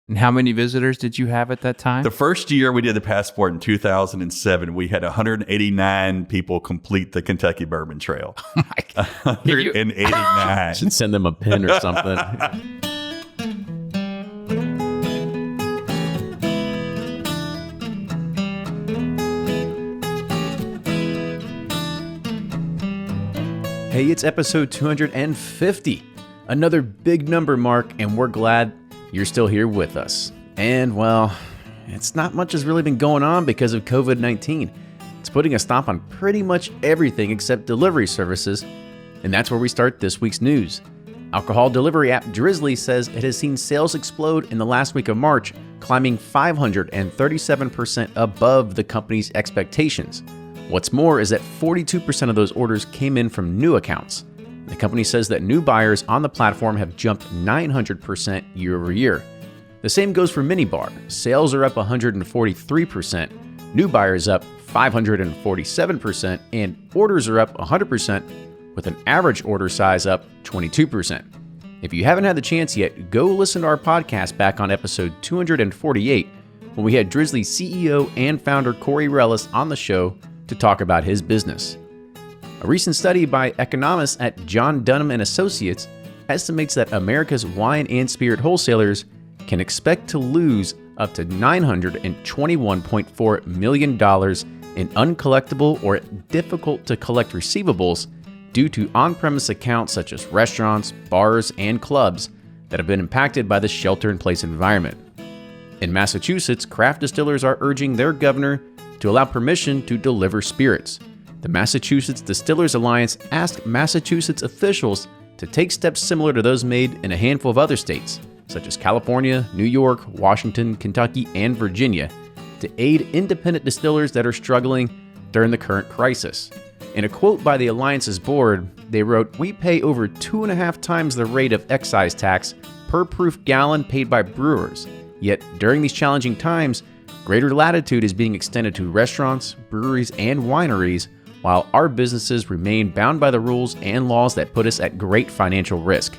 And how many visitors did you have at that time? The first year we did the passport in 2007, we had 189 people complete the Kentucky Bourbon Trail. Oh my God. 189. Should send them a pin or something. Hey, it's episode 250. Another big number mark, and we're glad you're still here with us. And, well, it's not much has really been going on because of COVID-19. It's putting a stop on pretty much everything except delivery services, and that's where we start this week's news. Alcohol delivery app Drizzly says it has seen sales explode in the last week of March, climbing 537% above the company's expectations. What's more is that 42% of those orders came in from new accounts. The company says that new buyers on the platform have jumped 900% year over year. The same goes for Minibar. Sales are up 143%, new buyers up 547%, and orders are up 100%, with an average order size up 22%. If you haven't had the chance yet, go listen to our podcast back on episode 248, when we had Drizzly CEO and founder Corey Rellis on the show to talk about his business. A recent study by economists at John Dunham and Associates estimates that America's wine and spirit wholesalers can expect to lose up to $921.4 million in uncollectible or difficult to collect receivables due to on-premise accounts such as restaurants, bars, and clubs that have been impacted by the shelter-in-place environment. In Massachusetts, craft distillers are urging their governor to allow permission to deliver spirits. The Massachusetts Distillers Alliance asked Massachusetts officials to take steps similar to those made in a handful of other states, such as California, New York, Washington, Kentucky, and Virginia, to aid independent distillers that are struggling during the current crisis. In a quote by the Alliance's board, they wrote, "We pay over 2.5 times the rate of excise tax per proof gallon paid by brewers. Yet, during these challenging times, greater latitude is being extended to restaurants, breweries, and wineries, while our businesses remain bound by the rules and laws that put us at great financial risk.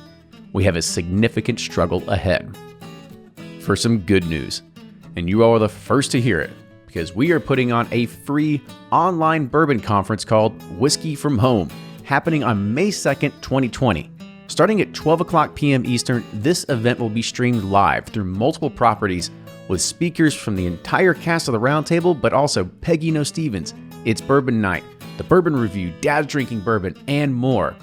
We have a significant struggle ahead." For some good news, and you all are the first to hear it, because we are putting on a free online bourbon conference called Whiskey from Home, happening on May 2nd, 2020. Starting at 12 o'clock p.m. Eastern, this event will be streamed live through multiple properties with speakers from the entire cast of the Roundtable, but also Peggy No Stevens, It's Bourbon Night, The Bourbon Review, Dad's Drinking Bourbon, and more.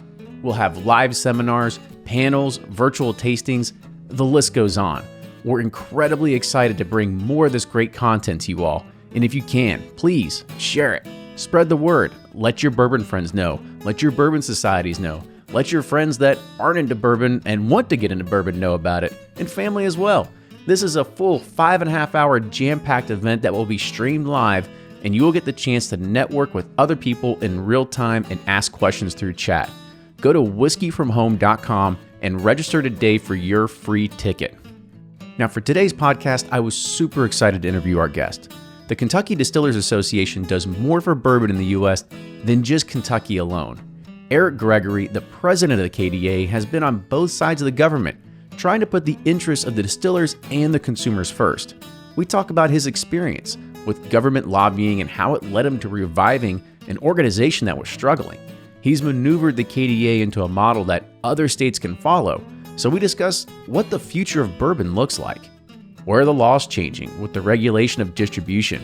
We'll have live seminars, panels, virtual tastings, the list goes on. We're incredibly excited to bring more of this great content to you all. And if you can, please share it. Spread the word. Let your bourbon friends know. Let your bourbon societies know. Let your friends that aren't into bourbon and want to get into bourbon know about it, and family as well. This is a full 5.5-hour jam-packed event that will be streamed live, and you will get the chance to network with other people in real time and ask questions through chat. Go to whiskeyfromhome.com and register today for your free ticket. Now, for today's podcast, I was super excited to interview our guest. The Kentucky Distillers Association does more for bourbon in the U.S. than just Kentucky alone. Eric Gregory, the president of the KDA, has been on both sides of the government, trying to put the interests of the distillers and the consumers first. We talk about his experience with government lobbying and how it led him to reviving an organization that was struggling. He's maneuvered the KDA into a model that other states can follow, so we discuss what the future of bourbon looks like. Where are the laws changing with the regulation of distribution?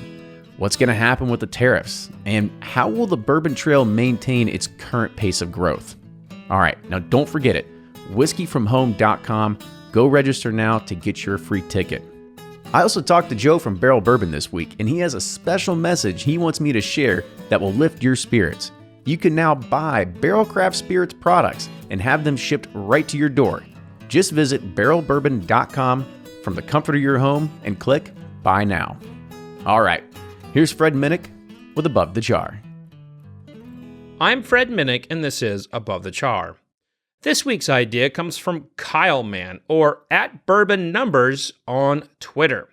What's going to happen with the tariffs? And how will the Bourbon Trail maintain its current pace of growth? All right, now don't forget it. whiskeyfromhome.com. Go register now to get your free ticket. I also talked to Joe from Barrel Bourbon this week, and he has a special message he wants me to share that will lift your spirits. You can now buy Barrel Craft Spirits products and have them shipped right to your door. Just visit barrelbourbon.com from the comfort of your home and click Buy Now. All right, here's Fred Minnick with Above the Char. I'm Fred Minnick, and this is Above the Char. This week's idea comes from Kyle Man, or @BourbonNumbers on Twitter.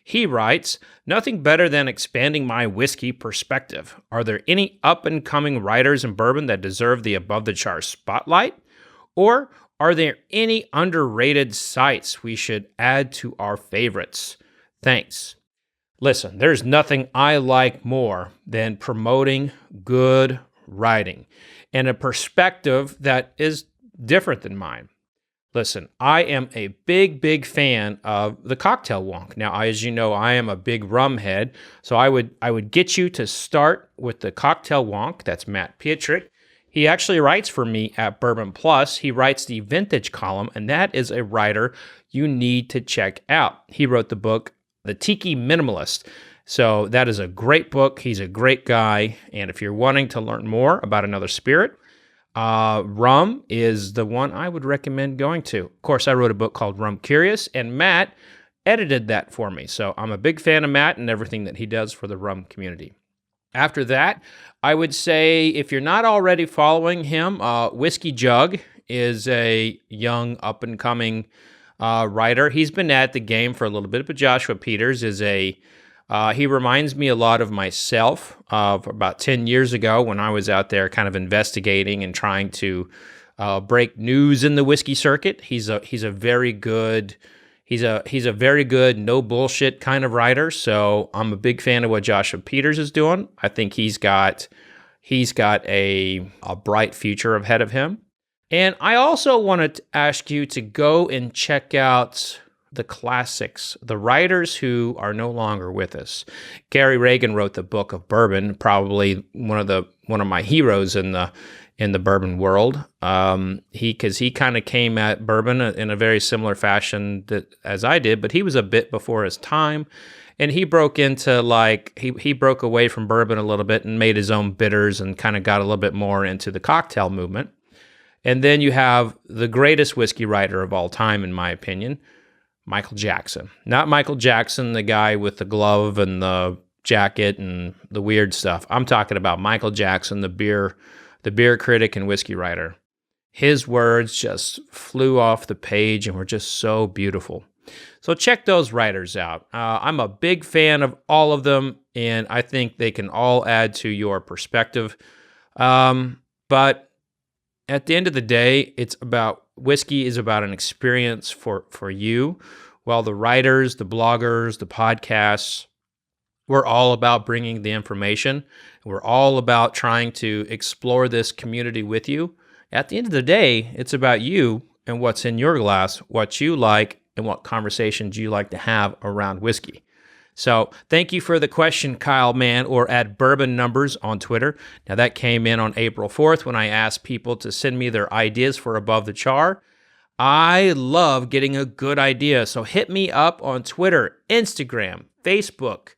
He writes, "Nothing better than expanding my whiskey perspective. Are there any up-and-coming writers in bourbon that deserve the Above the Char spotlight? Or Are there any underrated sites we should add to our favorites? Thanks. Listen, there's nothing I like more than promoting good writing and a perspective that is different than mine. Listen, I am a big fan of the Cocktail Wonk. Now, as you know, I am a big rum head, so I would get you to start with the Cocktail Wonk. That's Matt Pietrek. He actually writes for me at Bourbon Plus. He writes the vintage column, and that is a writer you need to check out. He wrote the book, The Tiki Minimalist. So that is a great book. He's a great guy. And if you're wanting to learn more about another spirit, rum is the one I would recommend going to. Of course, I wrote a book called Rum Curious, and Matt edited that for me. So I'm a big fan of Matt and everything that he does for the rum community. After that, I would say if you're not already following him, Whiskey Jug is a young, up-and-coming writer. He's been at the game for a little bit, but Joshua Peters is he reminds me a lot of myself of about 10 years ago when I was out there kind of investigating and trying to break news in the whiskey circuit. He's a very good no bullshit kind of writer. So I'm a big fan of what Joshua Peters is doing. I think he's got a bright future ahead of him. And I also wanted to ask you to go and check out the classics, the writers who are no longer with us. Gary Reagan wrote the Book of Bourbon, probably one of my heroes in the bourbon world. He kind of came at bourbon in a very similar fashion as I did, but he was a bit before his time, and he broke into he broke away from bourbon a little bit and made his own bitters and kind of got a little bit more into the cocktail movement. And then you have the greatest whiskey writer of all time, in my opinion, Michael Jackson. Not Michael Jackson, the guy with the glove and the jacket and the weird stuff. I'm talking about Michael Jackson, the beer critic and whiskey writer. His words just flew off the page and were just so beautiful. So check those writers out. I'm a big fan of all of them, and I think they can all add to your perspective. But at the end of the day, whiskey is about an experience for you, while the writers, the bloggers, the podcasts, we're all about bringing the information. We're all about trying to explore this community with you. At the end of the day, it's about you and what's in your glass, what you like, and what conversations you like to have around whiskey. So thank you for the question, Kyle Mann, or at Bourbon Numbers on Twitter. Now that came in on April 4th when I asked people to send me their ideas for Above the Char. I love getting a good idea, so hit me up on Twitter, Instagram, Facebook,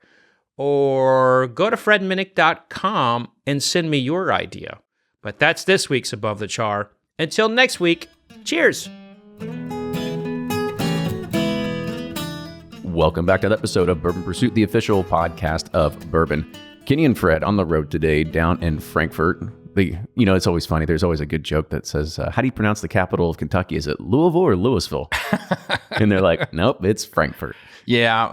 or go to fredminnick.com and send me your idea. But that's this week's Above the Char. Until next week, cheers! Welcome back to the episode of Bourbon Pursuit, the official podcast of Bourbon. Kenny and Fred on the road today down in Frankfort. It's always funny. There's always a good joke that says, how do you pronounce the capital of Kentucky? Is it Louisville or Louisville? And they're like, nope, it's Frankfurt. Yeah,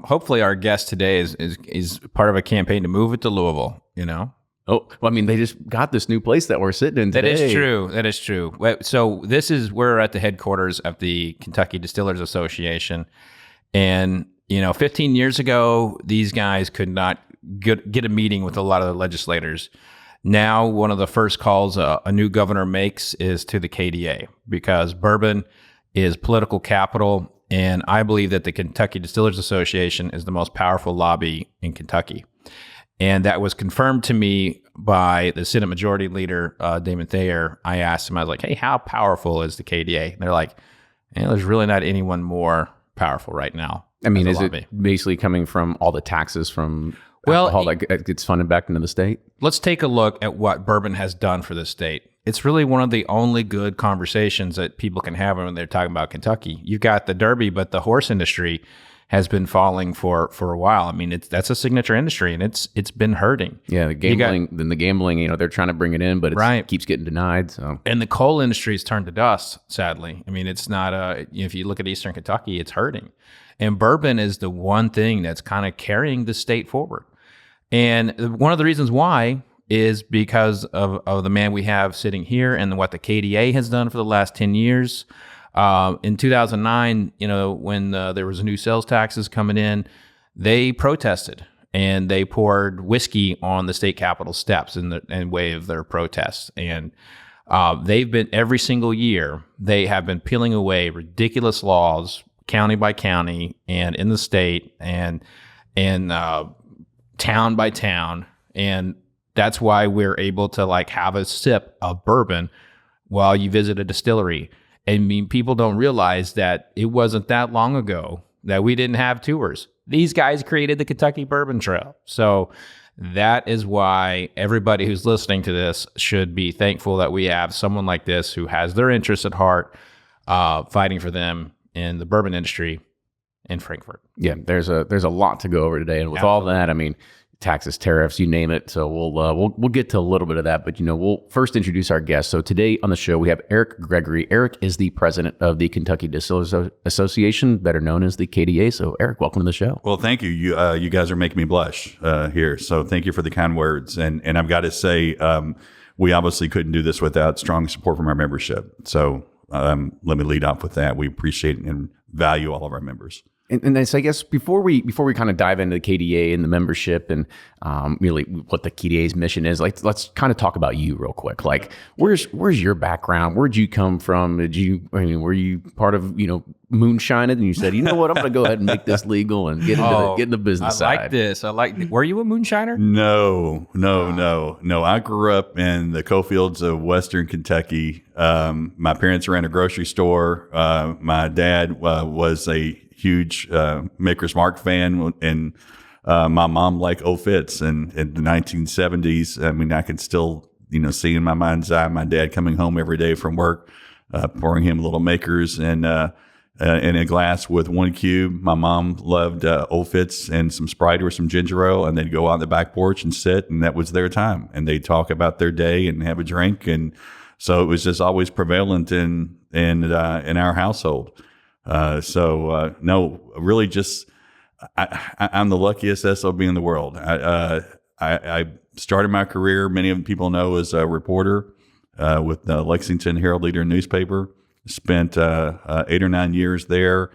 hopefully our guest today is part of a campaign to move it to Louisville, Oh, well, they just got this new place that we're sitting in today. That is true. So we're at the headquarters of the Kentucky Distillers Association. And, 15 years ago, these guys could not get a meeting with a lot of the legislators. Now, one of the first calls a new governor makes is to the KDA, because bourbon is political capital. And I believe that the Kentucky Distillers Association is the most powerful lobby in Kentucky. And that was confirmed to me by the Senate Majority Leader, Damon Thayer. I asked him, I was like, hey, how powerful is the KDA? And they're like, there's really not anyone more powerful right now. Is it basically coming from all the taxes from alcohol that gets funded back into the state? Let's take a look at what bourbon has done for the state. It's really one of the only good conversations that people can have when they're talking about Kentucky. You've got the Derby, but the horse industry has been falling for a while. That's a signature industry, and it's been hurting. Yeah, the gambling, they're trying to bring it in, but it keeps getting denied. So, and the coal industry's turned to dust, sadly. It's not if you look at Eastern Kentucky, it's hurting. And bourbon is the one thing that's kind of carrying the state forward. And one of the reasons why is because of the man we have sitting here and what the KDA has done for the last 10 years. In 2009, when there was new sales taxes coming in, they protested and they poured whiskey on the state capitol steps in way of their protests. And they've been, every single year, they have been peeling away ridiculous laws, county by county and in the state and town by town. And that's why we're able to have a sip of bourbon while you visit a distillery. I mean, people don't realize that it wasn't that long ago that we didn't have tours. These guys created the Kentucky Bourbon Trail. So that is why everybody who's listening to this should be thankful that we have someone like this who has their interests at heart, fighting for them in the bourbon industry in Frankfurt. Yeah, there's a lot to go over today, and with all that, I mean, taxes, tariffs, you name it. So we'll get to a little bit of that, but we'll first introduce our guest. So today on the show we have Eric Gregory. Eric is the president of the Kentucky Distillers Association, better known as the KDA. So Eric, welcome to the show. Well, thank you. You guys are making me blush here. So thank you for the kind words. And I've got to say, we obviously couldn't do this without strong support from our membership. So let me lead off with that. We appreciate and value all of our members. And so I guess before we kind of dive into the KDA and the membership and really what the KDA's mission is, let's kind of talk about you real quick. Where's your background? Where'd you come from? Were you part of moonshine and you said, you know what, I'm going to go ahead and make this legal and get in the business side. I like this. Were you a moonshiner? No. I grew up in the coal fields of Western Kentucky. My parents ran a grocery store. My dad was a huge Maker's Mark fan, and my mom liked Old Fitz. And in the 1970s, I mean, I can still, see in my mind's eye my dad coming home every day from work, pouring him little Makers and in a glass with one cube. My mom loved Old Fitz and some Sprite or some ginger ale, and they'd go out on the back porch and sit, and that was their time. And they'd talk about their day and have a drink, and so it was just always prevalent in our household. No, really just, I'm the luckiest SOB in the world. I started my career, many of people know, as a reporter, with the Lexington Herald Leader newspaper, spent, 8 or 9 years there,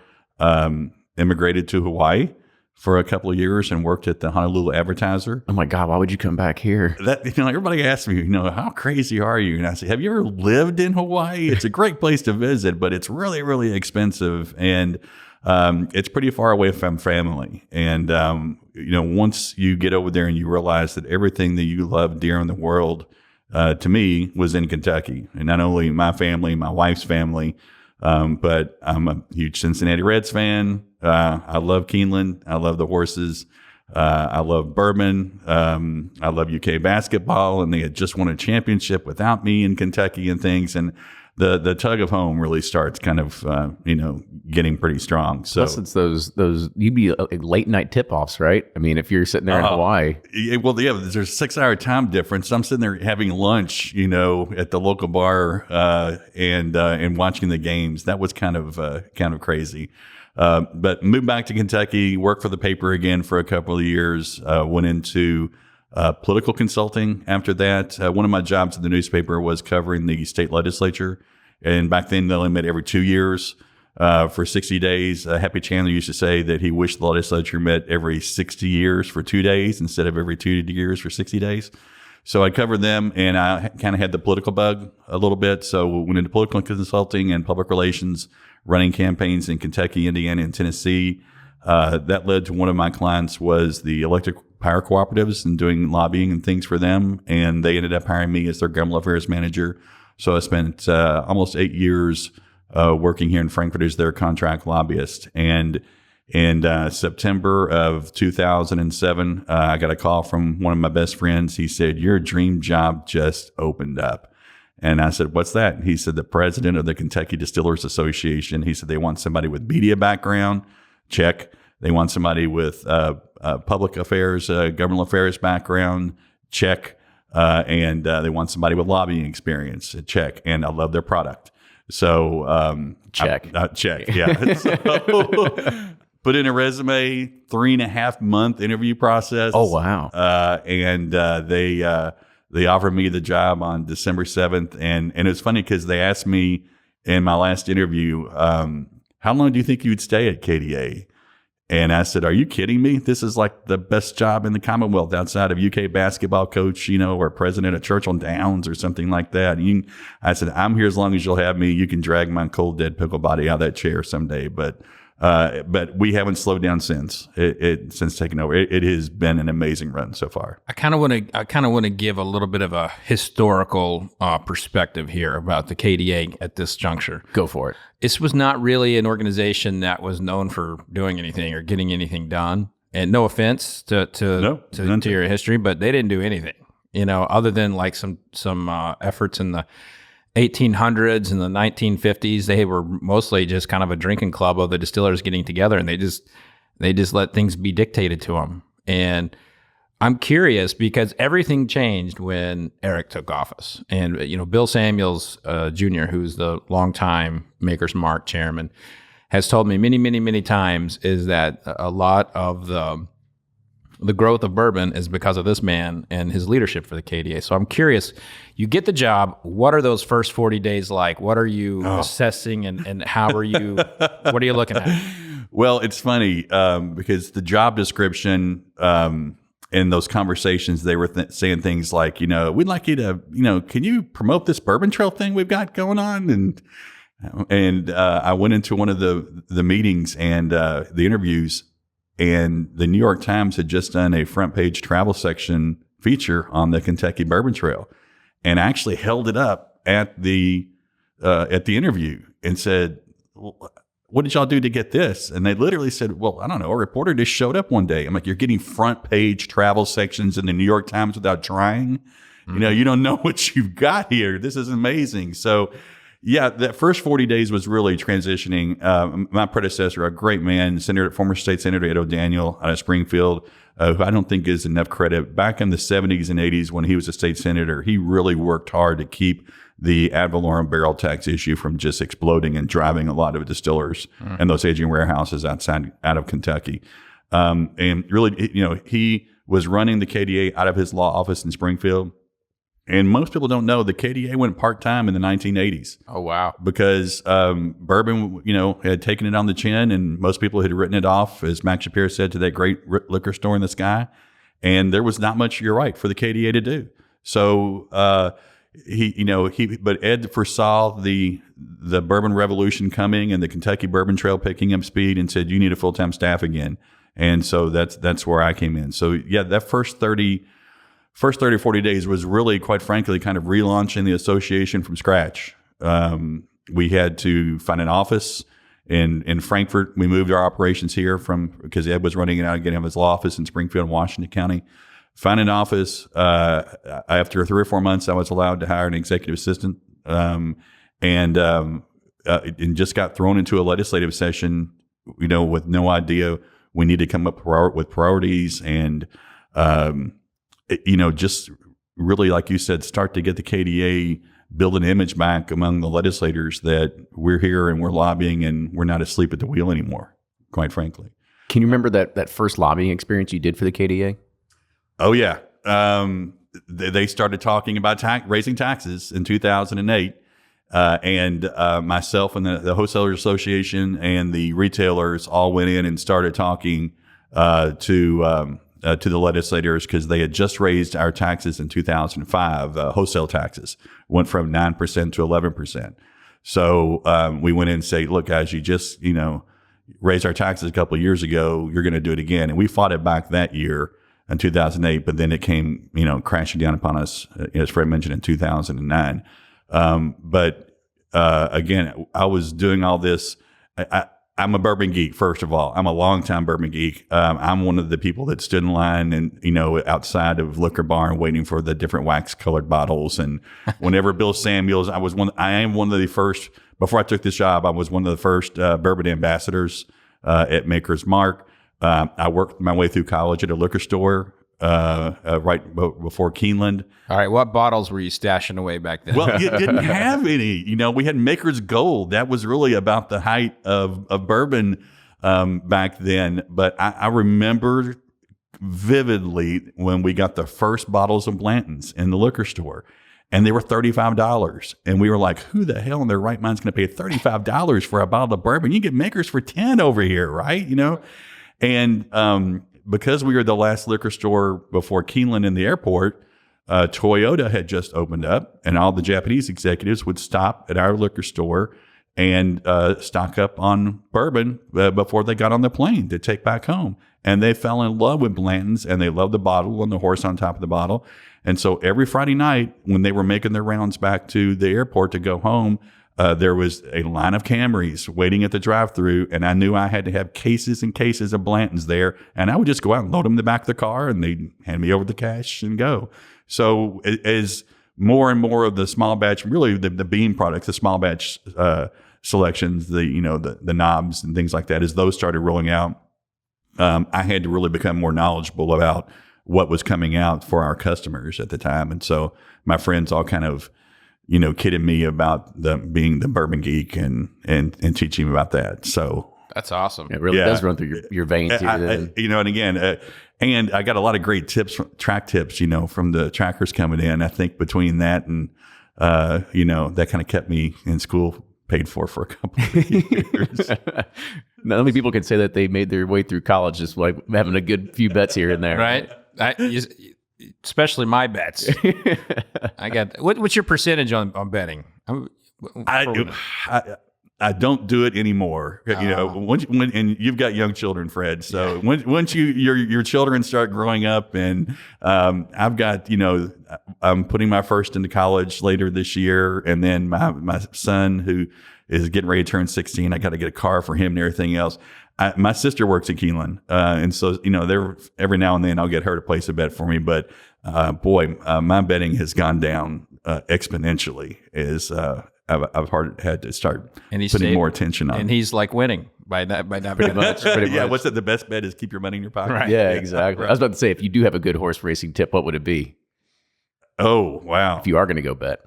immigrated to Hawaii for a couple of years and worked at the Honolulu Advertiser. Oh my God, why would you come back here? That, everybody asks me, how crazy are you? And I say, have you ever lived in Hawaii? It's a great place to visit, but it's really, really expensive. And it's pretty far away from family. And, once you get over there and you realize that everything that you love dear in the world, to me, was in Kentucky. And not only my family, my wife's family, but I'm a huge Cincinnati Reds fan. I love Keeneland. I love the horses. I love bourbon. I love UK basketball, and they had just won a championship without me in Kentucky and things. And the tug of home really starts kind of, getting pretty strong. So plus it's those you'd be late night tip offs, right? I mean, if you're sitting there in Hawaii. There's a 6-hour time difference. I'm sitting there having lunch, at the local bar, and watching the games. That was kind of crazy. But moved back to Kentucky, worked for the paper again for a couple of years, went into political consulting after that. One of my jobs in the newspaper was covering the state legislature. And back then, they only met every 2 years for 60 days. Happy Chandler used to say that he wished the legislature met every 60 years for 2 days instead of every 2 years for 60 days. So I covered them, and I kind of had the political bug a little bit. So we went into political consulting and public relations, running campaigns in Kentucky, Indiana, and Tennessee. That led to one of my clients was the electric power cooperatives and doing lobbying and things for them. And they ended up hiring me as their government affairs manager. So I spent almost 8 years working here in Frankfurt as their contract lobbyist. And in September of 2007, I got a call from one of my best friends. He said, "Your dream job just opened up." And I said, "What's that?" And he said, "The president of the Kentucky Distillers Association." He said, "They want somebody with media background." Check. They want somebody with public affairs, government affairs background. Check. And they want somebody with lobbying experience. Check. And I love their product. So check. Check. Yeah. So, put in a resume, 3.5 month interview process. Oh, wow. And they offered me the job on December 7th. And it was funny because they asked me in my last interview, how long do you think you'd stay at KDA? And I said, are you kidding me? This is like the best job in the Commonwealth outside of UK basketball coach, or president of Churchill Downs or something like that. I said, I'm here as long as you'll have me. You can drag my cold, dead pickle body out of that chair someday. But we haven't slowed down since taking over. It has been an amazing run so far. I kind of want to give a little bit of a historical perspective here about the KDA at this juncture. Go for it. This was not really an organization that was known for doing anything or getting anything done. And no offense to your history, but they didn't do anything, other than like some efforts in the 1800s and the 1950s. They were mostly just kind of a drinking club of the distillers getting together, and they just let things be dictated to them. And I'm curious because everything changed when Eric took office, and Bill Samuels Jr., who's the longtime Maker's Mark chairman, has told me many, many, many times is that a lot of the growth of bourbon is because of this man and his leadership for the KDA. So I'm curious, you get the job. What are those first 40 days like? What are you assessing and how are you, what are you looking at? Well, it's funny because the job description in those conversations, they were saying things like, we'd like you to, can you promote this Bourbon Trail thing we've got going on? And I went into one of the meetings and the interviews, and the New York Times had just done a front page travel section feature on the Kentucky Bourbon Trail, and I actually held it up at the interview and said, what did y'all do to get this? And they literally said, well, I don't know. A reporter just showed up one day. I'm like, you're getting front page travel sections in the New York Times without trying? Mm-hmm. You don't know what you've got here. This is amazing. So yeah, that first 40 days was really transitioning. My predecessor, a great man, former state senator Ed O'Daniel out of Springfield, who I don't think gives enough credit. Back in the 70s and 80s when he was a state senator, he really worked hard to keep the ad valorem barrel tax issue from just exploding and driving a lot of distillers and those aging warehouses out of Kentucky. And really, he was running the KDA out of his law office in Springfield. And most people don't know the KDA went part-time in the 1980s. Oh, wow. Because bourbon, had taken it on the chin, and most people had written it off, as Max Shapiro said, to that great liquor store in the sky. And there was not much, you're right, for the KDA to do. So but Ed foresaw the bourbon revolution coming and the Kentucky Bourbon Trail picking up speed and said, you need a full-time staff again. And so that's where I came in. So yeah, that first 30 or 40 days was really, quite frankly, kind of relaunching the association from scratch. We had to find an office in Frankfort. We moved our operations here because Ed was running it out and getting his law office in Springfield, Washington County. Find an office. After 3 or 4 months, I was allowed to hire an executive assistant, and just got thrown into a legislative session, with no idea. We need to come up with priorities and, just really, like you said, start to get the KDA, build an image back among the legislators that we're here and we're lobbying and we're not asleep at the wheel anymore, quite frankly. Can you remember that first lobbying experience you did for the KDA? Oh, yeah. They started talking about raising taxes in 2008. And myself and the Wholesalers Association and the retailers all went in and started talking to the legislators because they had just raised our taxes in 2005. Wholesale taxes went from 9% to 11%. So we went in and say, look, guys, you just raised our taxes a couple of years ago. You're going to do it again. And we fought it back that year in 2008, but then it came, crashing down upon us, as Fred mentioned, in 2009. Again, I was doing all this. I'm a bourbon geek, first of all. I'm a longtime bourbon geek. I'm one of the people that stood in line and, outside of Liquor Barn waiting for the different wax colored bottles. And whenever Bill Samuels, I am one of the first, before I took this job, I was one of the first bourbon ambassadors at Maker's Mark. I worked my way through college at a liquor store right before Keeneland. All right, what bottles were you stashing away back then? Well, you didn't have any. We had Maker's Gold. That was really about the height of bourbon back then. But I remember vividly when we got the first bottles of Blanton's in the liquor store, and they were $35. And we were like, who the hell in their right mind is going to pay $35 for a bottle of bourbon? You get makers for 10 over here, right? You know? And because we were the last liquor store before Keeneland in the airport, Toyota had just opened up, and all the Japanese executives would stop at our liquor store and stock up on bourbon before they got on the plane to take back home. And they fell in love with Blanton's, and they loved the bottle and the horse on top of the bottle. And so every Friday night when they were making their rounds back to the airport to go home, there was a line of Camrys waiting at the drive-thru, and I knew I had to have cases and cases of Blanton's there. And I would just go out and load them in the back of the car, and they'd hand me over the cash and go. So as more and more of the small batch, really the bean products, the small batch selections, the knobs and things like that, as those started rolling out, I had to really become more knowledgeable about what was coming out for our customers at the time. And so my friends all kind of, kidded me about being the bourbon geek and teaching me about that. So that's awesome. It really does run through your veins. And again, and I got a lot of great tips, track tips, from the trackers coming in. I think between that and, that kind of kept me in school paid for a couple of years. Not many people can say that they made their way through college just like having a good few bets here and there. Right. Especially my bets. I got, what's your percentage on betting? I don't do it anymore. And you've got young children, Fred. So once your children start growing up, and I've got, I'm putting my first into college later this year, and then my son who is getting ready to turn 16, I got to get a car for him and everything else. My sister works at Keeneland, and so there every now and then I'll get her to place a bet for me. But my betting has gone down exponentially. I've had to start putting more attention on. And he's like winning by not pretty much. Yeah, what's it? The best bet is keep your money in your pocket. Right. Yeah, exactly. Right. I was about to say, if you do have a good horse racing tip, what would it be? Oh, wow. If you are going to go bet.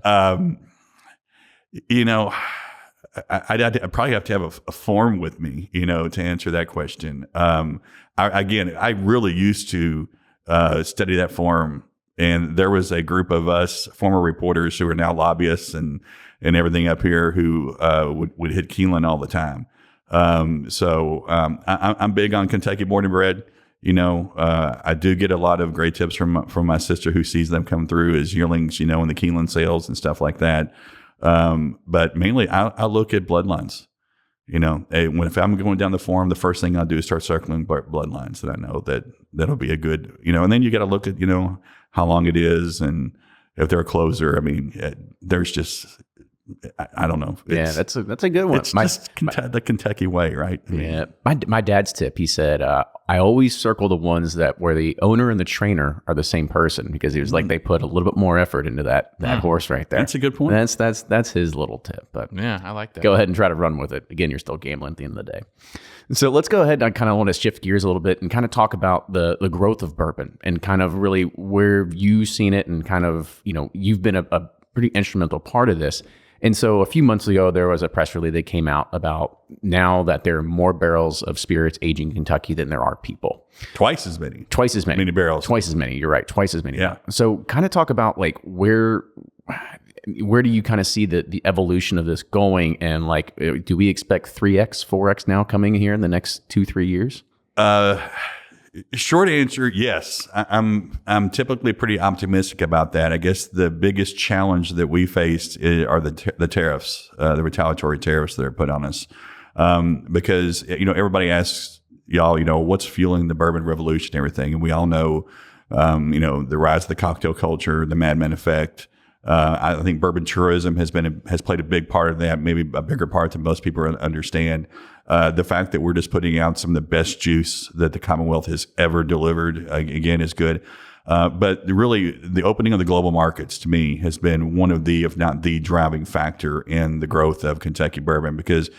I'd probably have to have a form with me, to answer that question. I really used to study that form, and there was a group of us former reporters who are now lobbyists and everything up here who would hit Keeneland all the time. I'm big on Kentucky born and bred. I do get a lot of great tips from my sister who sees them come through as yearlings, in the Keeneland sales and stuff like that. But mainly I look at bloodlines. If I'm going down the form, the first thing I'll do is start circling bloodlines that I know that'll be a good, and then you got to look at, how long it is and if they're a closer. I mean, there's just, I don't know. That's a good one. It's just the Kentucky way, right? I mean, my dad's tip. He said, I always circle the ones where the owner and the trainer are the same person, because he was like, they put a little bit more effort into that horse right there. That's a good point. That's his little tip. But yeah, I like that. Go ahead and try to run with it. Again, you're still gambling at the end of the day. So let's go ahead. I kind of want to shift gears a little bit and kind of talk about the growth of bourbon and kind of really where you've seen it, and kind of, you've been a pretty instrumental part of this. And so a few months ago, there was a press release that came out about now that there are more barrels of spirits aging in Kentucky than there are people. Twice as many. Many barrels. Twice as many. You're right. Twice as many. Yeah. So kind of talk about like where do you kind of see the evolution of this going? And like, do we expect 3X, 4X now coming here in the next 2-3 years? Short answer, yes. I'm typically pretty optimistic about that. I guess the biggest challenge that we faced are the tariffs, the retaliatory tariffs that are put on us. Because everybody asks y'all, what's fueling the bourbon revolution and everything, and we all know, the rise of the cocktail culture, the Mad Men effect. I think bourbon tourism has played a big part of that, maybe a bigger part than most people understand. The fact that we're just putting out some of the best juice that the Commonwealth has ever delivered, again, is good. But really, the opening of the global markets, to me, has been one of the, if not the driving factor in the growth of Kentucky bourbon, because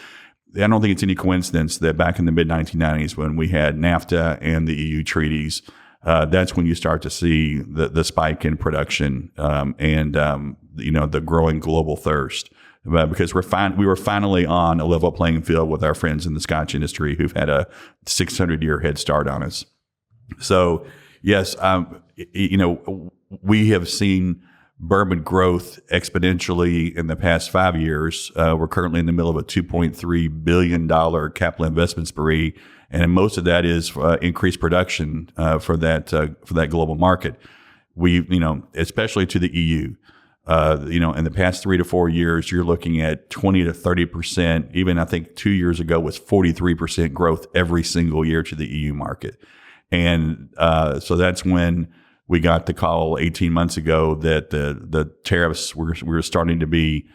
I don't think it's any coincidence that back in the mid-1990s, when we had NAFTA and the EU treaties, that's when you start to see the spike in production and the growing global thirst. Because we were finally on a level playing field with our friends in the Scotch industry who've had a 600-year head start on us. So Yes, we have seen bourbon growth exponentially in the past 5 years. We're currently in the middle of a $2.3 billion capital investment spree, and most of that is increased production for that global market. We, especially to the EU, in the past 3 to 4 years, you're looking at 20 to 30%. Even I think 2 years ago was 43% growth every single year to the EU market, and so that's when we got the call 18 months ago that the tariffs were starting to be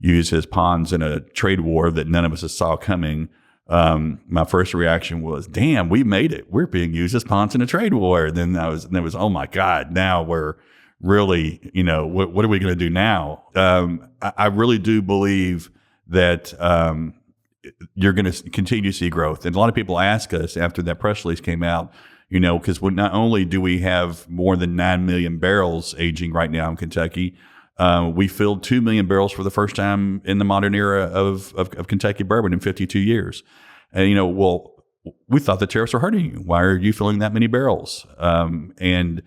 used as pawns in a trade war that none of us saw coming. My first reaction was, "Damn, we made it! We're being used as pawns in a trade war." Then there was, "Oh my God! Now we're really, what are we going to do now?" I really do believe that you're going to continue to see growth, and a lot of people ask us after that press release came out. Because not only do we have more than 9 million barrels aging right now in Kentucky, we filled 2 million barrels for the first time in the modern era of Kentucky bourbon in 52 years. And, we thought the tariffs were hurting you. Why are you filling that many barrels? And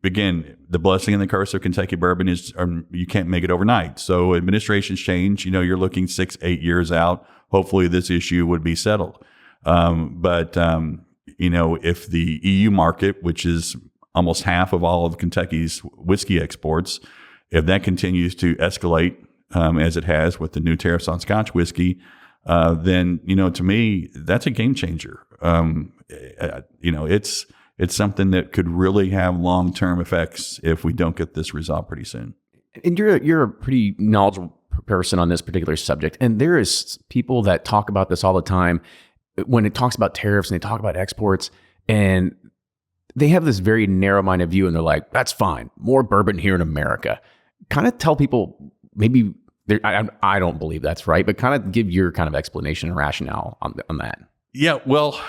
again, the blessing and the curse of Kentucky bourbon is you can't make it overnight. So administrations change. You're looking 6-8 years out. Hopefully this issue would be settled. If the EU market, which is almost half of all of Kentucky's whiskey exports, if that continues to escalate as it has with the new tariffs on Scotch whiskey, then to me that's a game changer. It's something that could really have long-term effects if we don't get this resolved pretty soon. And you're a pretty knowledgeable person on this particular subject, and there is people that talk about this all the time. When it talks about tariffs and they talk about exports, and they have this very narrow-minded view, and they're like, "That's fine, more bourbon here in America." Kind of tell people, maybe I don't believe that's right, but kind of give your kind of explanation and rationale on that. Yeah, well,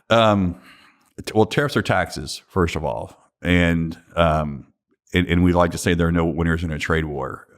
tariffs are taxes, first of all, and we like to say there are no winners in a trade war.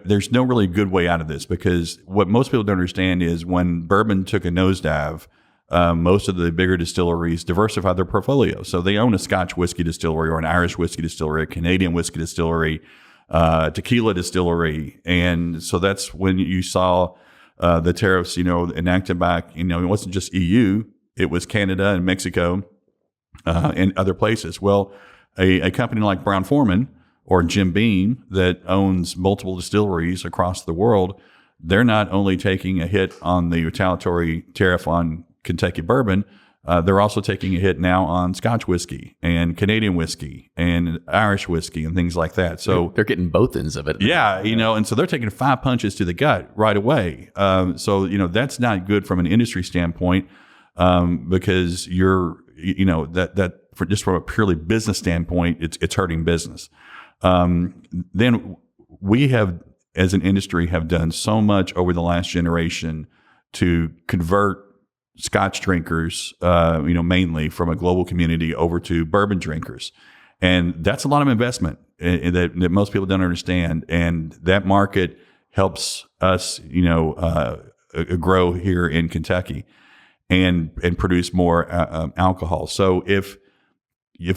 There's no really good way out of this, because what most people don't understand is when bourbon took a nosedive, most of the bigger distilleries diversified their portfolio. So they own a Scotch whiskey distillery or an Irish whiskey distillery, a Canadian whiskey distillery, tequila distillery. And so that's when you saw the tariffs, enacted back, it wasn't just EU, it was Canada and Mexico and other places. Well, a company like Brown-Forman or Jim Beam that owns multiple distilleries across the world, they're not only taking a hit on the retaliatory tariff on Kentucky bourbon, they're also taking a hit now on Scotch whiskey and Canadian whiskey and Irish whiskey and things like that. So they're getting both ends of it. Yeah, and so they're taking 5 punches to the gut right away. So that's not good from an industry standpoint, because that from a purely business standpoint, it's hurting business. Then we have, as an industry, have done so much over the last generation to convert Scotch drinkers, mainly from a global community over to bourbon drinkers. And that's a lot of investment that most people don't understand. And that market helps us, grow here in Kentucky and produce more alcohol. So if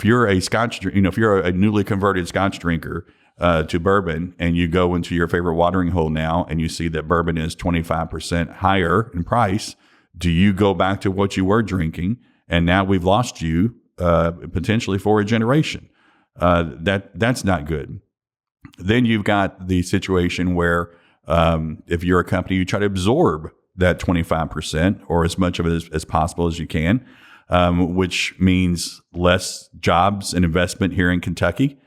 you're a Scotch, if you're a newly converted Scotch drinker to bourbon, and you go into your favorite watering hole now and you see that bourbon is 25% higher in price, do you go back to what you were drinking? And now we've lost you potentially for a generation. That's not good. Then you've got the situation where if you're a company, you try to absorb that 25% or as much of it as possible as you can, which means less jobs and investment here in Kentucky,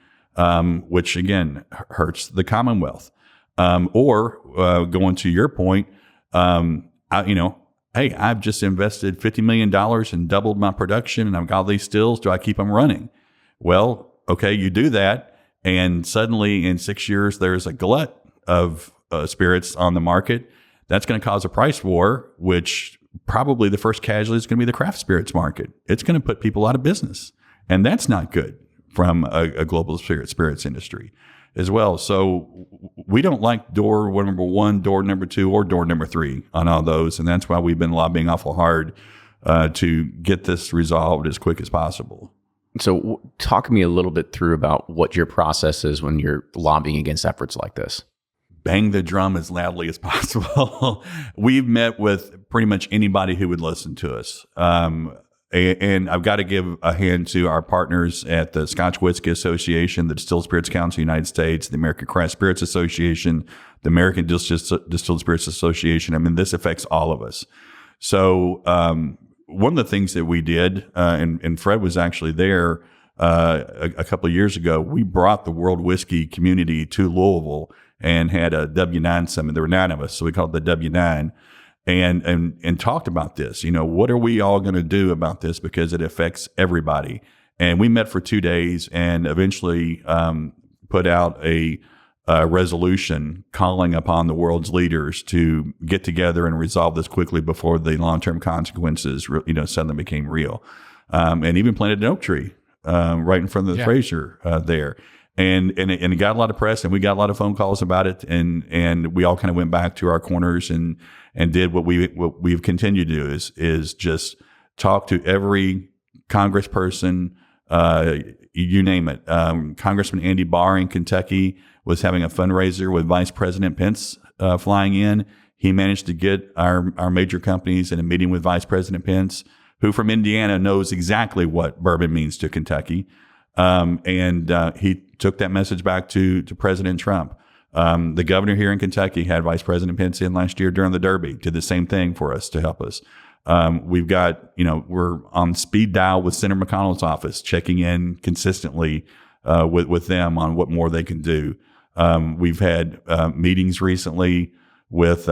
which again hurts the Commonwealth. Or going to your point, hey, I've just invested $50 million and doubled my production, and I've got all these stills. Do I keep them running? Well, okay, you do that, and suddenly in 6 years there's a glut of spirits on the market. That's going to cause a price war, which probably the first casualty is going to be the craft spirits market. It's going to put people out of business, and that's not good from a global spirits industry as well. So we don't like door number 1, door number 2, or door number 3 on all those, and that's why we've been lobbying awful hard to get this resolved as quick as possible. So talk me a little bit through about what your process is when you're lobbying against efforts like this. Bang the drum as loudly as possible. We've met with pretty much anybody who would listen to us. And I've got to give a hand to our partners at the Scotch Whisky Association, the Distilled Spirits Council of the United States, the American Craft Spirits Association, the American Distilled Spirits Association. I mean, this affects all of us. So one of the things that we did, and Fred was actually there a couple of years ago, we brought the world whiskey community to Louisville and had a W9 summit. There were 9 of us, so we called it the W9, and talked about this. What are we all going to do about this, because it affects everybody? And we met for 2 days and eventually put out a resolution calling upon the world's leaders to get together and resolve this quickly before the long-term consequences, suddenly became real. And even planted an oak tree right in front of the Fraser there. And it got a lot of press, and we got a lot of phone calls about it, and we all kind of went back to our corners and did what we've continued to do is just talk to every congressperson, you name it. Congressman Andy Barr in Kentucky was having a fundraiser with Vice President Pence flying in. He managed to get our major companies in a meeting with Vice President Pence, who from Indiana knows exactly what bourbon means to Kentucky. And he took that message back to President Trump. The governor here in Kentucky had Vice President Pence in last year during the Derby, did the same thing for us to help us. We've got, we're on speed dial with Senator McConnell's office, checking in consistently with them on what more they can do. We've had meetings recently with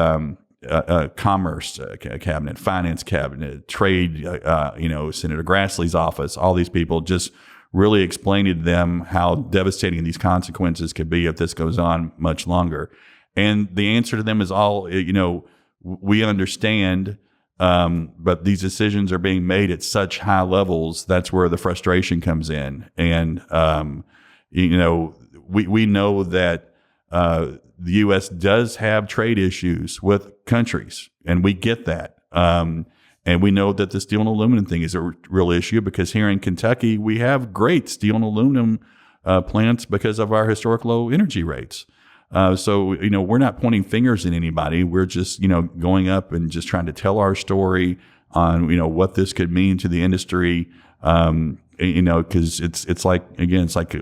Commerce Cabinet, Finance Cabinet, Trade, Senator Grassley's office, all these people, just really explaining to them how devastating these consequences could be if this goes on much longer. And the answer to them is all, we understand, but these decisions are being made at such high levels. That's where the frustration comes in. And, we know that the U.S. does have trade issues with countries, and we get that. And we know that the steel and aluminum thing is a real issue, because here in Kentucky, we have great steel and aluminum plants because of our historic low energy rates. So we're not pointing fingers at anybody. We're just, going up and just trying to tell our story on, what this could mean to the industry. Because it's like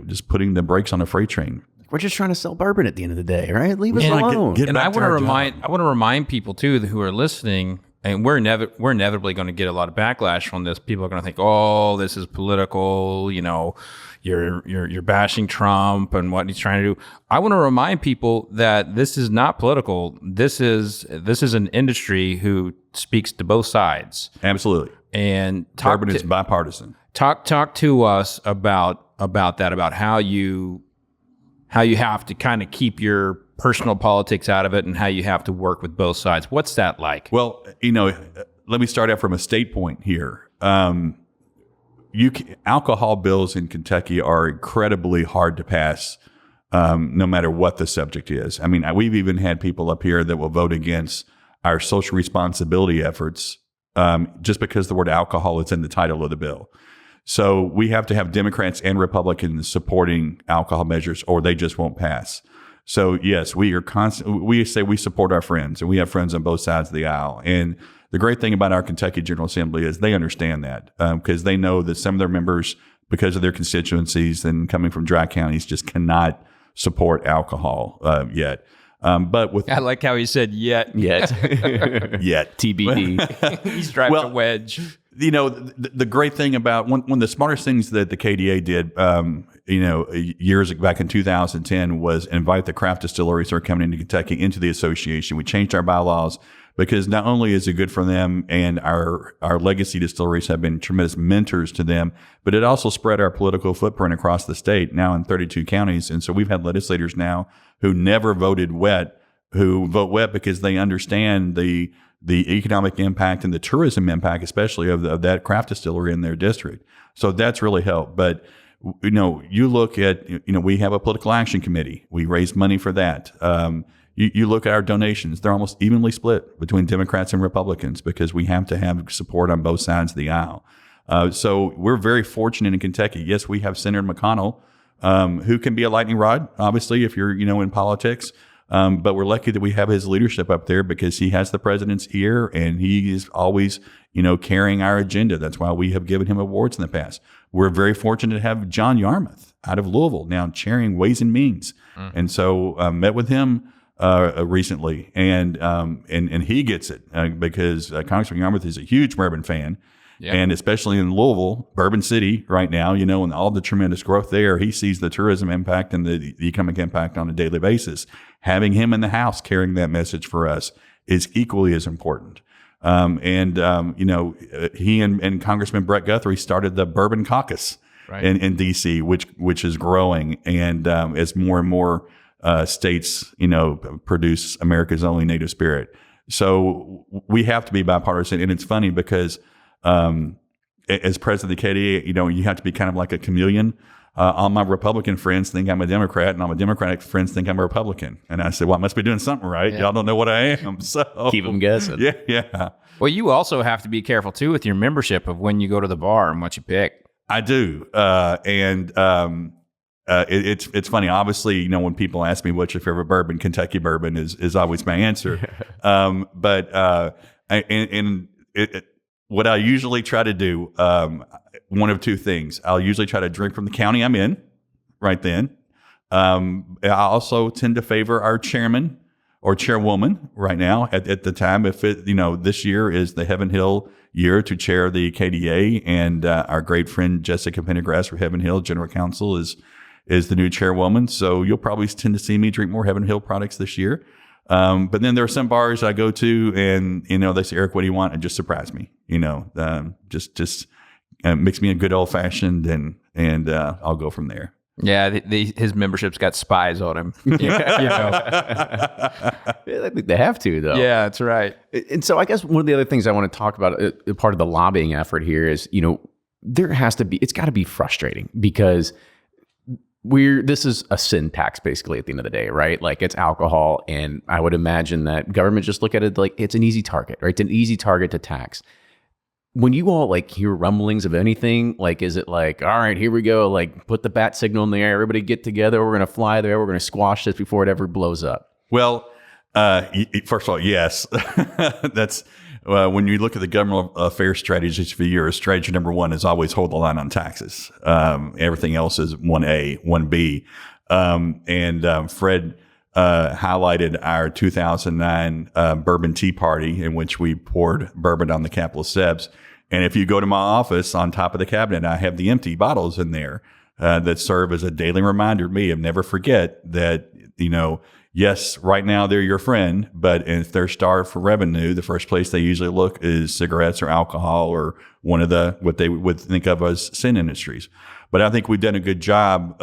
just putting the brakes on a freight train. We're just trying to sell bourbon at the end of the day, right? Leave us alone. And I want to remind people too who are listening, and we're inevitably going to get a lot of backlash from this. People are going to think, "Oh, this is political." You're bashing Trump and what he's trying to do. I want to remind people that this is not political. This is an industry who speaks to both sides. Absolutely. And bourbon is bipartisan. Talk to us about that, about how you have to kind of keep your personal politics out of it, and how you have to work with both sides. What's that like? Well, let me start out from a state point here. Alcohol bills in Kentucky are incredibly hard to pass, no matter what the subject is. I mean, we've even had people up here that will vote against our social responsibility efforts just because the word alcohol is in the title of the bill. So we have to have Democrats and Republicans supporting alcohol measures, or they just won't pass. So yes, we say we support our friends, and we have friends on both sides of the aisle. And the great thing about our Kentucky General Assembly is they understand that, because they know that some of their members, because of their constituencies and coming from dry counties, just cannot support alcohol yet. But with I like how he said yet. yet TBD. He's driving a wedge. The great thing about one of the smartest things that the KDA did, years back in 2010 was invite the craft distilleries that are coming into Kentucky into the association. We changed our bylaws because not only is it good for them, and our legacy distilleries have been tremendous mentors to them, but it also spread our political footprint across the state, now in 32 counties. And so we've had legislators now who never voted wet, who vote wet because they understand the economic impact and the tourism impact, especially of that craft distillery in their district. So that's really helped. But, you look at, we have a political action committee. We raise money for that. you look at our donations, they're almost evenly split between Democrats and Republicans because we have to have support on both sides of the aisle. So we're very fortunate in Kentucky. Yes, we have Senator McConnell, who can be a lightning rod, obviously, if you're, in politics. But we're lucky that we have his leadership up there because he has the president's ear and he is always, carrying our agenda. That's why we have given him awards in the past. We're very fortunate to have John Yarmouth out of Louisville now chairing Ways and Means. And so met with him recently and he gets it because Congressman Yarmouth is a huge bourbon fan. Yeah. And especially in Louisville, Bourbon City right now, and all the tremendous growth there, he sees the tourism impact and the economic impact on a daily basis. Having him in the House carrying that message for us is equally as important. He and Congressman Brett Guthrie started the Bourbon Caucus in D.C., which is growing. And as more and more states, produce America's only native spirit. So we have to be bipartisan. And it's funny because as president of the KDA, you have to be kind of like a chameleon. All my Republican friends think I'm a Democrat, and all my Democratic friends think I'm a Republican. And I said, well, I must be doing something right. Yeah. Y'all don't know what I am. So keep them guessing. Yeah. Well, you also have to be careful, too, with your membership of when you go to the bar and what you pick. I do. It's funny. Obviously, when people ask me what's your favorite bourbon, Kentucky bourbon is always my answer. What I usually try to do, one of two things. I'll usually try to drink from the county I'm in right then. I also tend to favor our chairman or chairwoman right now at the time. If this year is the Heaven Hill year to chair the KDA, and our great friend Jessica Pendergrass for Heaven Hill General Counsel is the new chairwoman. So you'll probably tend to see me drink more Heaven Hill products this year. But then there are some bars I go to and, they say, Eric, what do you want? And just surprise me, just mix me a good old fashioned and I'll go from there. Yeah. His membership's got spies on him. Yeah, I think they have to though. Yeah, that's right. And so I guess one of the other things I want to talk about, part of the lobbying effort here is, it's got to be frustrating because this is a sin tax basically at the end of the day, right? Like it's alcohol. And I would imagine that government just look at it like it's an easy target, right? It's an easy target to tax. When you all hear rumblings of anything, is it like, all right, here we go, put the bat signal in the air, everybody get together, we're going to fly there, we're going to squash this before it ever blows up? Well, first of all, yes. That's when you look at the government affairs strategies for the year, strategy number one is always hold the line on taxes. Everything else is 1A, 1B. Fred highlighted our 2009 Bourbon Tea Party in which we poured bourbon on the Capitol steps. And if you go to my office, on top of the cabinet, I have the empty bottles in there that serve as a daily reminder to me of never forget that, yes, right now they're your friend, but if they're starved for revenue, the first place they usually look is cigarettes or alcohol or one of what they would think of as sin industries. But I think we've done a good job,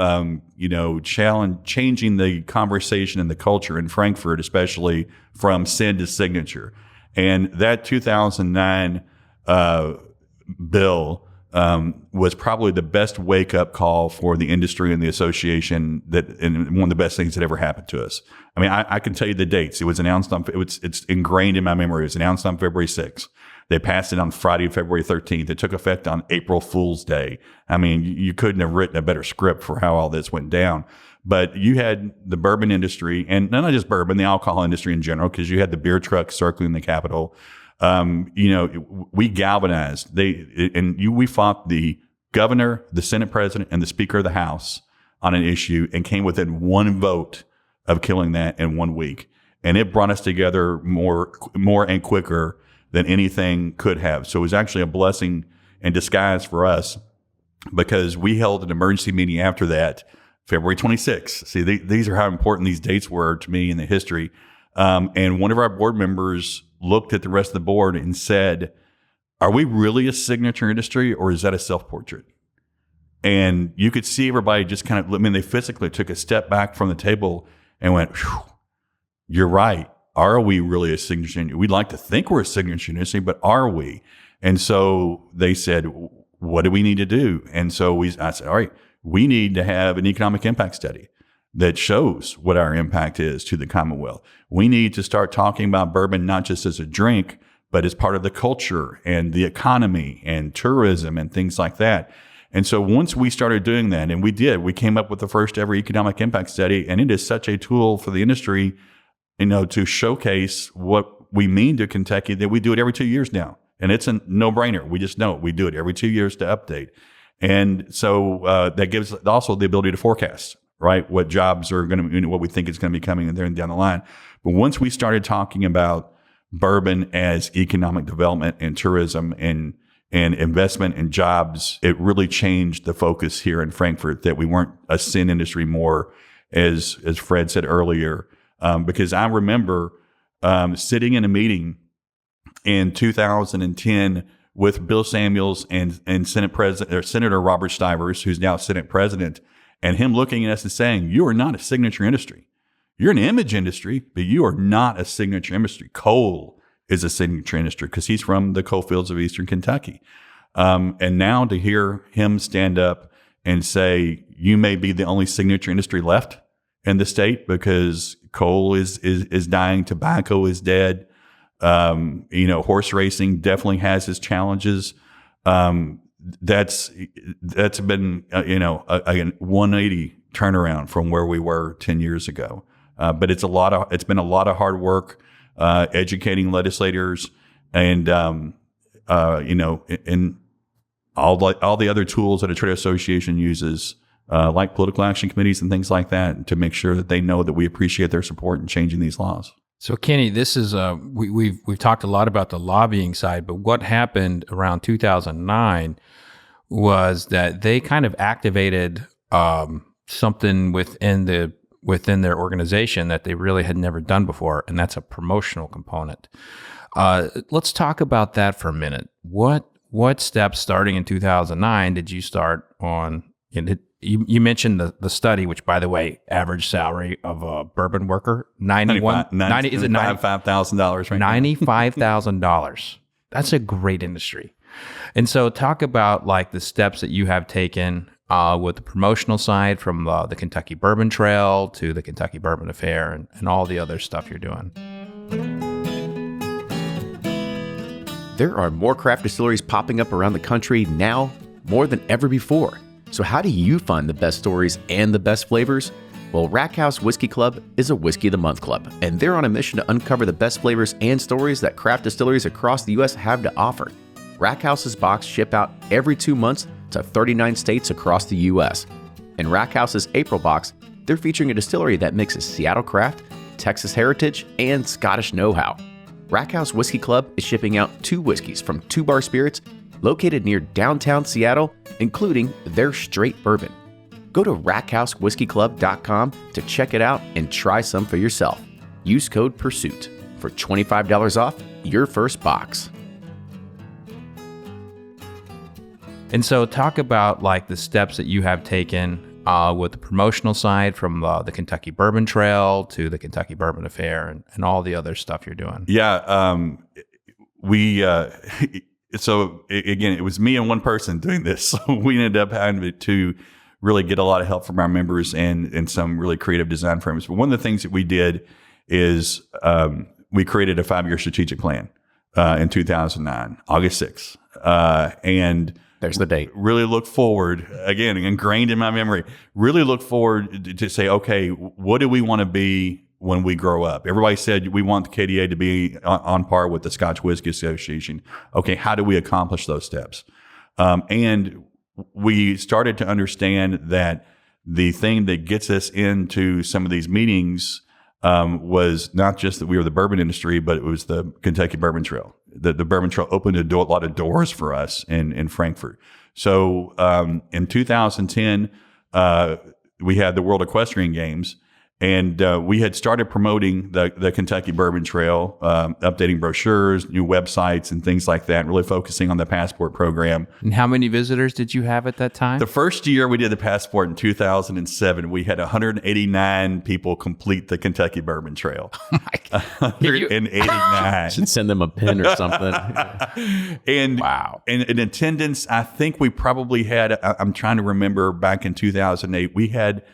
changing the conversation and the culture in Frankfurt, especially from sin to signature. And that 2009 bill was probably the best wake-up call for the industry and the association, and one of the best things that ever happened to us. I mean, I can tell you the dates. It was announced it's ingrained in my memory. It was announced on February 6th. They passed it on Friday, February 13th. It took effect on April Fool's Day. I mean, you couldn't have written a better script for how all this went down. But you had the bourbon industry, and not just bourbon, the alcohol industry in general, because you had the beer trucks circling the Capitol. We galvanized. We fought the governor, the Senate president, and the Speaker of the House on an issue and came within one vote of killing that in 1 week. And it brought us together more and quicker than anything could have. So it was actually a blessing in disguise for us because we held an emergency meeting after that, February 26th. See, these are how important these dates were to me in the history. And one of our board members looked at the rest of the board and said, are we really a signature industry or is that a self-portrait? And you could see everybody just they physically took a step back from the table and went, you're right. Are we really a signature industry? We'd like to think we're a signature industry, but are we? And so they said, what do we need to do? And so I said, all right, we need to have an economic impact study. that shows what our impact is to the Commonwealth. We need to start talking about bourbon not just as a drink, but as part of the culture and the economy and tourism and things like that. And so once we started doing that, and we came up with the first ever economic impact study, and it is such a tool for the industry, to showcase what we mean to Kentucky, that we do it every 2 years now. And it's a no-brainer. We just know it. We do it every 2 years to update. And so that gives also the ability to forecast, right? What jobs are going to, what we think is going to be coming there and down the line. But once we started talking about bourbon as economic development and tourism and investment and jobs, it really changed the focus here in Frankfort, that we weren't a sin industry more, as Fred said earlier. Because I remember sitting in a meeting in 2010 with Bill Samuels and Senator Robert Stivers, who's now Senate President, and him looking at us and saying, "You are not a signature industry. You're an image industry, but you are not a signature industry. Coal is a signature industry," because he's from the coal fields of Eastern Kentucky. And now to hear him stand up and say, "You may be the only signature industry left in the state because coal is dying, tobacco is dead. Horse racing definitely has its challenges." That's been a 180 turnaround from where we were 10 years ago. But it's been a lot of hard work educating legislators and and all the other tools that a trade association uses, like political action committees and things like that, to make sure that they know that we appreciate their support in changing these laws. So Kenny, this is we've talked a lot about the lobbying side, but what happened around 2009 was that they kind of activated something within their organization that they really had never done before, and that's a promotional component. Let's talk about that for a minute. What steps, starting in 2009, did you start on? You mentioned the study, which, by the way, average salary of a bourbon worker, $95,000 right now. $95,000. That's a great industry. And so talk about like the steps that you have taken with the promotional side, from the Kentucky Bourbon Trail to the Kentucky Bourbon Affair and all the other stuff you're doing. There are more craft distilleries popping up around the country now more than ever before. So how do you find the best stories and the best flavors? Well, Rack House Whiskey Club is a Whiskey of the Month club, and they're on a mission to uncover the best flavors and stories that craft distilleries across the U.S. have to offer. Rack House's box ship out every 2 months to 39 states across the U.S. In Rack House's April box, they're featuring a distillery that mixes Seattle craft, Texas heritage, and Scottish know-how. Rack House Whiskey Club is shipping out 2 whiskeys from 2 Bar Spirits located near downtown Seattle, including their straight bourbon. Go to rackhousewhiskeyclub.com to check it out and try some for yourself. Use code PURSUIT for $25 off your first box. And so talk about like the steps that you have taken with the promotional side, from the Kentucky Bourbon Trail to the Kentucky Bourbon Affair and all the other stuff you're doing. Yeah. So again, it was me and one person doing this. So we ended up having to really get a lot of help from our members and some really creative design firms. But one of the things that we did is we created a 5-year strategic plan in 2009, August 6th. And there's the date. Really look forward, again, ingrained in my memory, really look forward to say, okay, what do we want to be when we grow up? Everybody said we want the KDA to be on par with the Scotch Whisky Association. Okay, how do we accomplish those steps? And we started to understand that the thing that gets us into some of these meetings was not just that we were the bourbon industry, but it was the Kentucky Bourbon Trail. The Bourbon Trail opened a lot of doors for us in Frankfort. So in 2010, we had the World Equestrian Games, and we had started promoting the Kentucky Bourbon Trail, updating brochures, new websites, and things like that, really focusing on the passport program. And how many visitors did you have at that time? The first year we did the passport in 2007, we had 189 people complete the Kentucky Bourbon Trail. Oh my God. 189. Should send them a pin or something. And wow. And in attendance, I think we probably had, I'm trying to remember, back in 2008, we had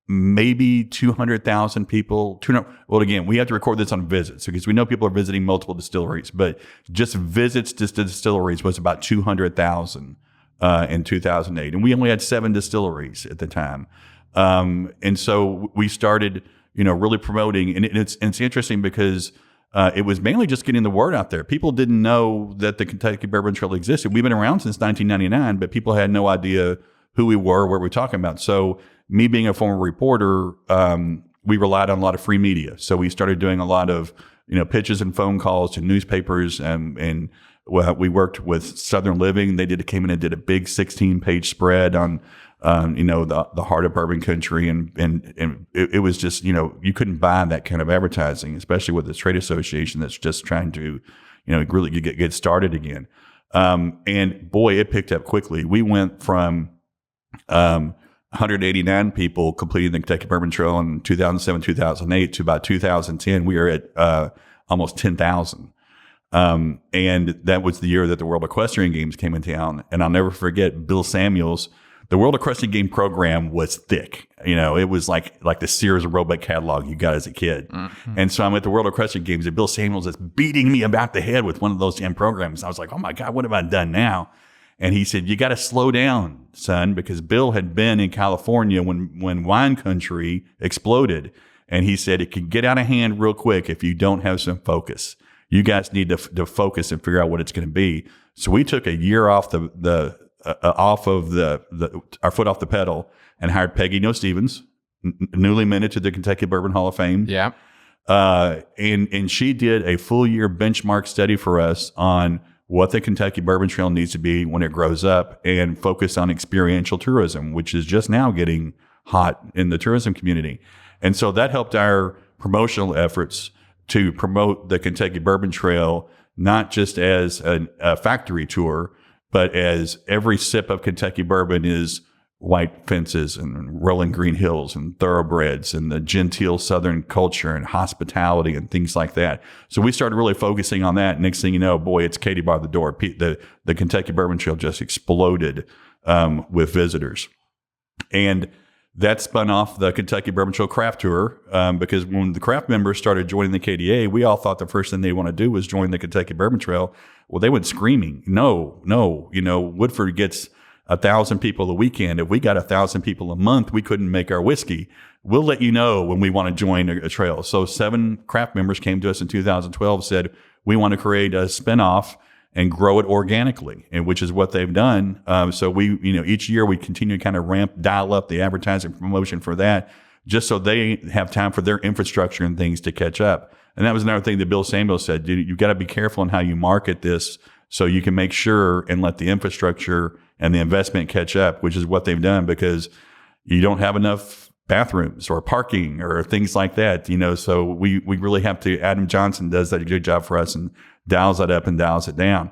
maybe 200,000 people. Well, again, we have to record this on visits because we know people are visiting multiple distilleries, but just visits to distilleries was about 200,000 in 2008. And we only had 7 distilleries at the time. And so we started, really promoting. And it's interesting because it was mainly just getting the word out there. People didn't know that the Kentucky Bourbon Trail existed. We've been around since 1999, but people had no idea who we were, what we were talking about. So me being a former reporter, we relied on a lot of free media. So we started doing a lot of, pitches and phone calls to newspapers, and we worked with Southern Living. They came in and did a big 16-page spread on, the heart of bourbon country, and it was just, you couldn't buy that kind of advertising, especially with this trade association that's just trying to, really get started again. And boy, it picked up quickly. We went from 189 people completing the Kentucky Bourbon Trail in 2007, 2008 to about 2010. We are at almost 10,000. And that was the year that the World Equestrian Games came in town. And I'll never forget Bill Samuels. The World Equestrian Game program was thick. It was like the Sears Roebuck catalog you got as a kid. Mm-hmm. And so I'm at the World Equestrian Games, and Bill Samuels is beating me about the head with one of those damn programs. I was like, oh my God, what have I done now? And he said, you got to slow down, son, because Bill had been in California when wine country exploded. And he said, it can get out of hand real quick if you don't have some focus. You guys need to focus and figure out what it's going to be. So we took a year off our foot off the pedal and hired Peggy No Stevens, newly minted to the Kentucky Bourbon Hall of Fame. Yeah. And she did a full year benchmark study for us on what the Kentucky Bourbon Trail needs to be when it grows up, and focus on experiential tourism, which is just now getting hot in the tourism community. And so that helped our promotional efforts to promote the Kentucky Bourbon Trail, not just as a factory tour, but as every sip of Kentucky bourbon is white fences and rolling green hills and thoroughbreds and the genteel Southern culture and hospitality and things like that. So we started really focusing on that. Next thing you know, boy, it's Katie by the door. The Kentucky Bourbon Trail just exploded with visitors. And that spun off the Kentucky Bourbon Trail Craft Tour, because when the craft members started joining the KDA, we all thought the first thing they want to do was join the Kentucky Bourbon Trail. Well, they went screaming, no, Woodford gets 1,000 people a weekend. If we got 1,000 people a month, we couldn't make our whiskey. We'll let you know when we want to join a trail. So 7 craft members came to us in 2012, said, we want to create a spinoff and grow it organically, and which is what they've done. So we, each year we continue to kind of dial up the advertising promotion for that, just so they have time for their infrastructure and things to catch up. And that was another thing that Bill Samuels said, you've got to be careful in how you market this so you can make sure and let the infrastructure and the investment catch up, which is what they've done, because you don't have enough bathrooms or parking or things like that, so we really have to, Adam Johnson does that a good job for us and dials that up and dials it down.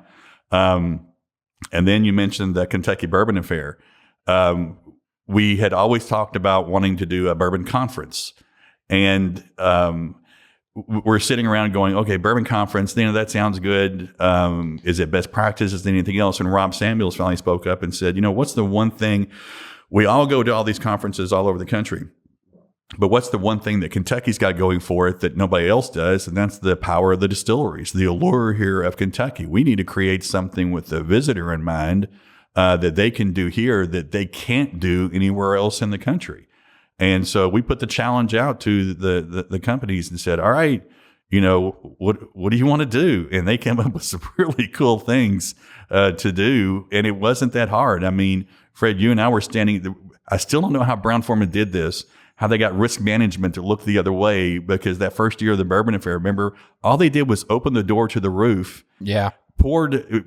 And then you mentioned the Kentucky Bourbon Affair. We had always talked about wanting to do a bourbon conference, and we're sitting around going, okay, bourbon conference, that sounds good. Is it best practices than anything else? And Rob Samuels finally spoke up and said, what's the one thing, we all go to all these conferences all over the country, but what's the one thing that Kentucky's got going for it that nobody else does? And that's the power of the distilleries, the allure here of Kentucky. We need to create something with the visitor in mind that they can do here that they can't do anywhere else in the country. And so we put the challenge out to the companies and said, all right, what do you want to do? And they came up with some really cool things to do. And it wasn't that hard. I mean, Fred, you and I were standing, I still don't know how Brown-Forman did this, how they got risk management to look the other way, because that first year of the Bourbon Affair, remember, all they did was open the door to the roof. Yeah.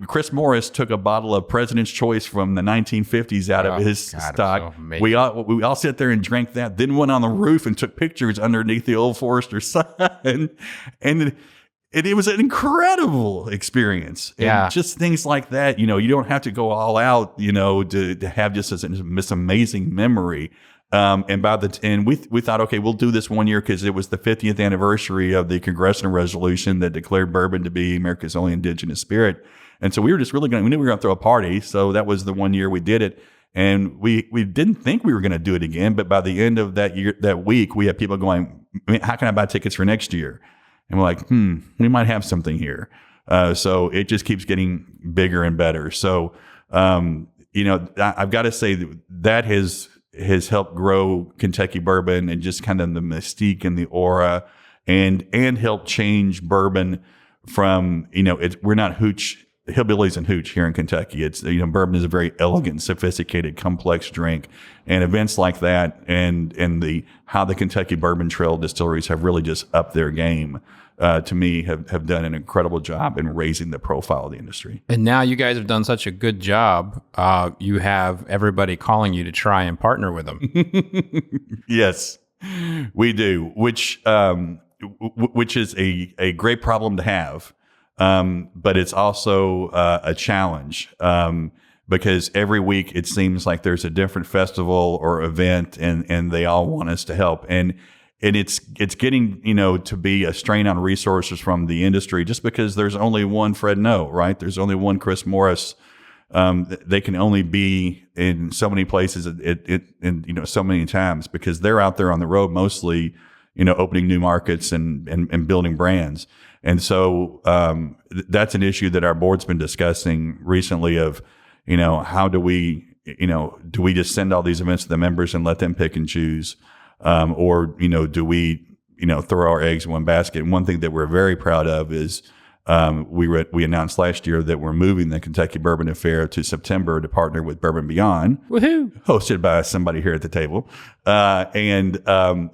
Chris Morris took a bottle of President's Choice from the 1950s out of his stock. So we all sat there and drank that, then went on the roof and took pictures underneath the Old Forester sign. And it was an incredible experience. Yeah. And just things like that, you don't have to go all out, to have just this amazing memory. And we thought, okay, we'll do this one year because it was the 50th anniversary of the congressional resolution that declared bourbon to be America's only indigenous spirit. And so we were just we knew we were going to throw a party. So that was the one year we did it. And we didn't think we were going to do it again, but by the end of that week, we had people going, how can I buy tickets for next year? And we're like, we might have something here. So it just keeps getting bigger and better. So, I've got to say that has helped grow Kentucky bourbon and just kind of the mystique and the aura and help change bourbon from, we're not hillbillies and hooch here in Kentucky. It's, bourbon is a very elegant, sophisticated, complex drink, and events like that and how the Kentucky Bourbon Trail distilleries have really just upped their game. To me, have done an incredible job in raising the profile of the industry. And now you guys have done such a good job. You have everybody calling you to try and partner with them. Yes, we do, which is a great problem to have. But it's also a challenge because every week it seems like there's a different festival or event, and they all want us to help. And it's getting, to be a strain on resources from the industry just because there's only one Fred No, right? There's only one Chris Morris. They can only be in so many places and so many times because they're out there on the road mostly, opening new markets and building brands. And so that's an issue that our board's been discussing recently of, how do we just send all these events to the members and let them pick and choose? Or do we, throw our eggs in one basket? And one thing that we're very proud of is we announced last year that we're moving the Kentucky Bourbon Affair to September to partner with Bourbon Beyond, Woohoo! Hosted by somebody here at the table, and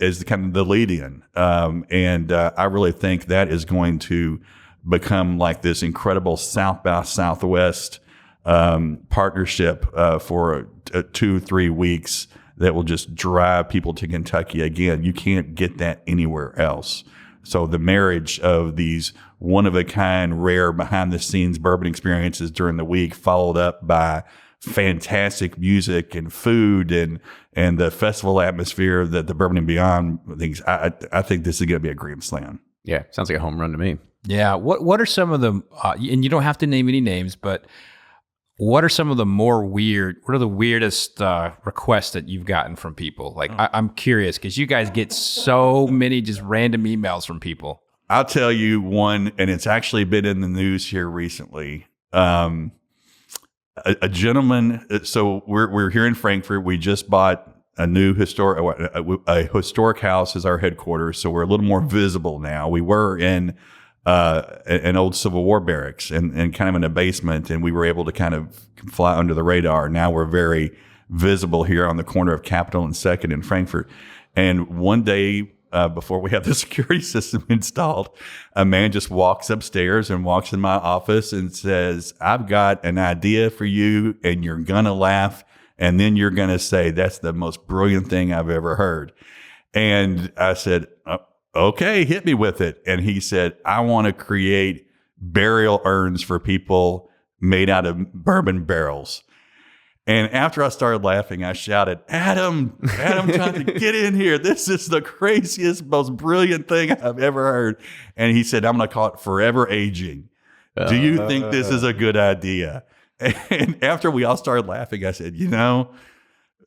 is kind of the lead-in. And I really think that is going to become like this incredible South by Southwest partnership for 2-3 weeks that will just drive people to Kentucky. Again, you can't get that anywhere else. So the marriage of these one-of-a-kind, rare, behind-the-scenes bourbon experiences during the week, followed up by fantastic music and food and the festival atmosphere that the Bourbon and Beyond things, I think this is going to be a grand slam. Yeah, sounds like a home run to me. Yeah. What are some of the, and you don't have to name any names, but what are some of the what are the weirdest requests that you've gotten from people? Like, I'm curious because you guys get so many just random emails from people. I'll tell you one, and it's actually been in the news here recently. A gentleman, so we're here in Frankfurt. We just bought a new historic house as our headquarters, so we're a little more visible now. We were in an old Civil War barracks and kind of in a basement, and we were able to kind of fly under the radar. Now we're very visible here on the corner of Capitol and 2nd in Frankfurt. And one day before we have the security system installed, a man just walks upstairs and walks in my office and says, "I've got an idea for you, and you're going to laugh, and then you're going to say, that's the most brilliant thing I've ever heard." And I said, "Okay, hit me with it." And he said, "I want to create burial urns for people made out of bourbon barrels." And after I started laughing, I shouted, Adam, trying to get in here. This is the craziest, most brilliant thing I've ever heard. And he said, "I'm going to call it forever aging. Do you think this is a good idea?" And after we all started laughing, I said,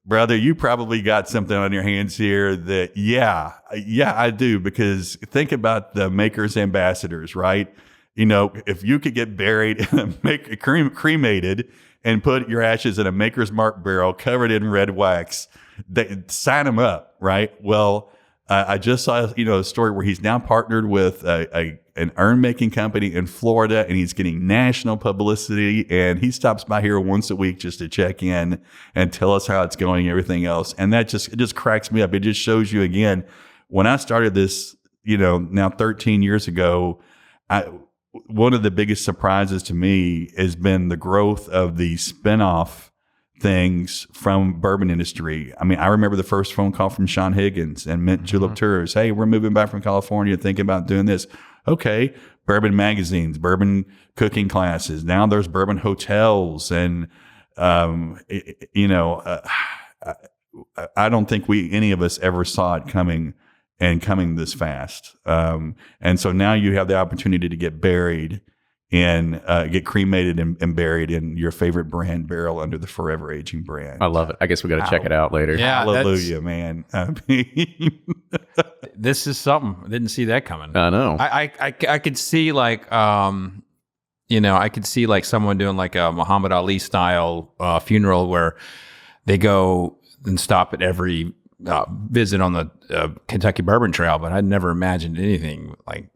"Brother, you probably got something on your hands here that, yeah, I do. Because think about the Maker's ambassadors, right? If you could get buried and cremated and put your ashes in a Maker's Mark barrel covered in red wax, sign them up, right? Well, I just saw, a story where he's now partnered with an urn making company in Florida, and he's getting national publicity. And he stops by here once a week just to check in and tell us how it's going and everything else. And it just cracks me up. It just shows you again, when I started this, now 13 years ago, one of the biggest surprises to me has been the growth of the spinoff things from bourbon industry. I mean, I remember the first phone call from Sean Higgins and Mint Julep Tours. "Hey, we're moving back from California, thinking about doing this." Okay, bourbon magazines, bourbon cooking classes. Now there's bourbon hotels, and I don't think any of us ever saw it coming this fast. And so now you have the opportunity to get buried and get cremated and buried in your favorite brand barrel under the forever aging brand. I love it. I guess we got to check it out later. Yeah, Hallelujah, man. I mean, this is something. I didn't see that coming. I know. I could see like I could see like someone doing like a Muhammad Ali style funeral where they go and stop at every visit on the Kentucky Bourbon Trail, but I'd never imagined anything like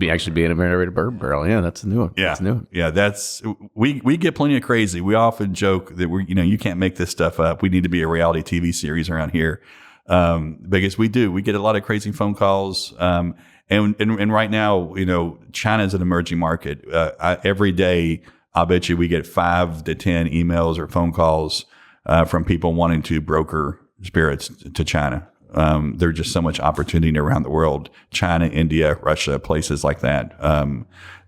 actually being a marinated bourbon barrel. Yeah, that's a new one. yeah, That's new. yeah. We get plenty of crazy. We often joke that you can't make this stuff up. We need to be a reality TV series around here, because we do. We get a lot of crazy phone calls. And right now, China is an emerging market. Every day, I bet you we get 5 to 10 emails or phone calls from people wanting to broker spirits to China. There's just so much opportunity around the world. China, India, Russia, places like that.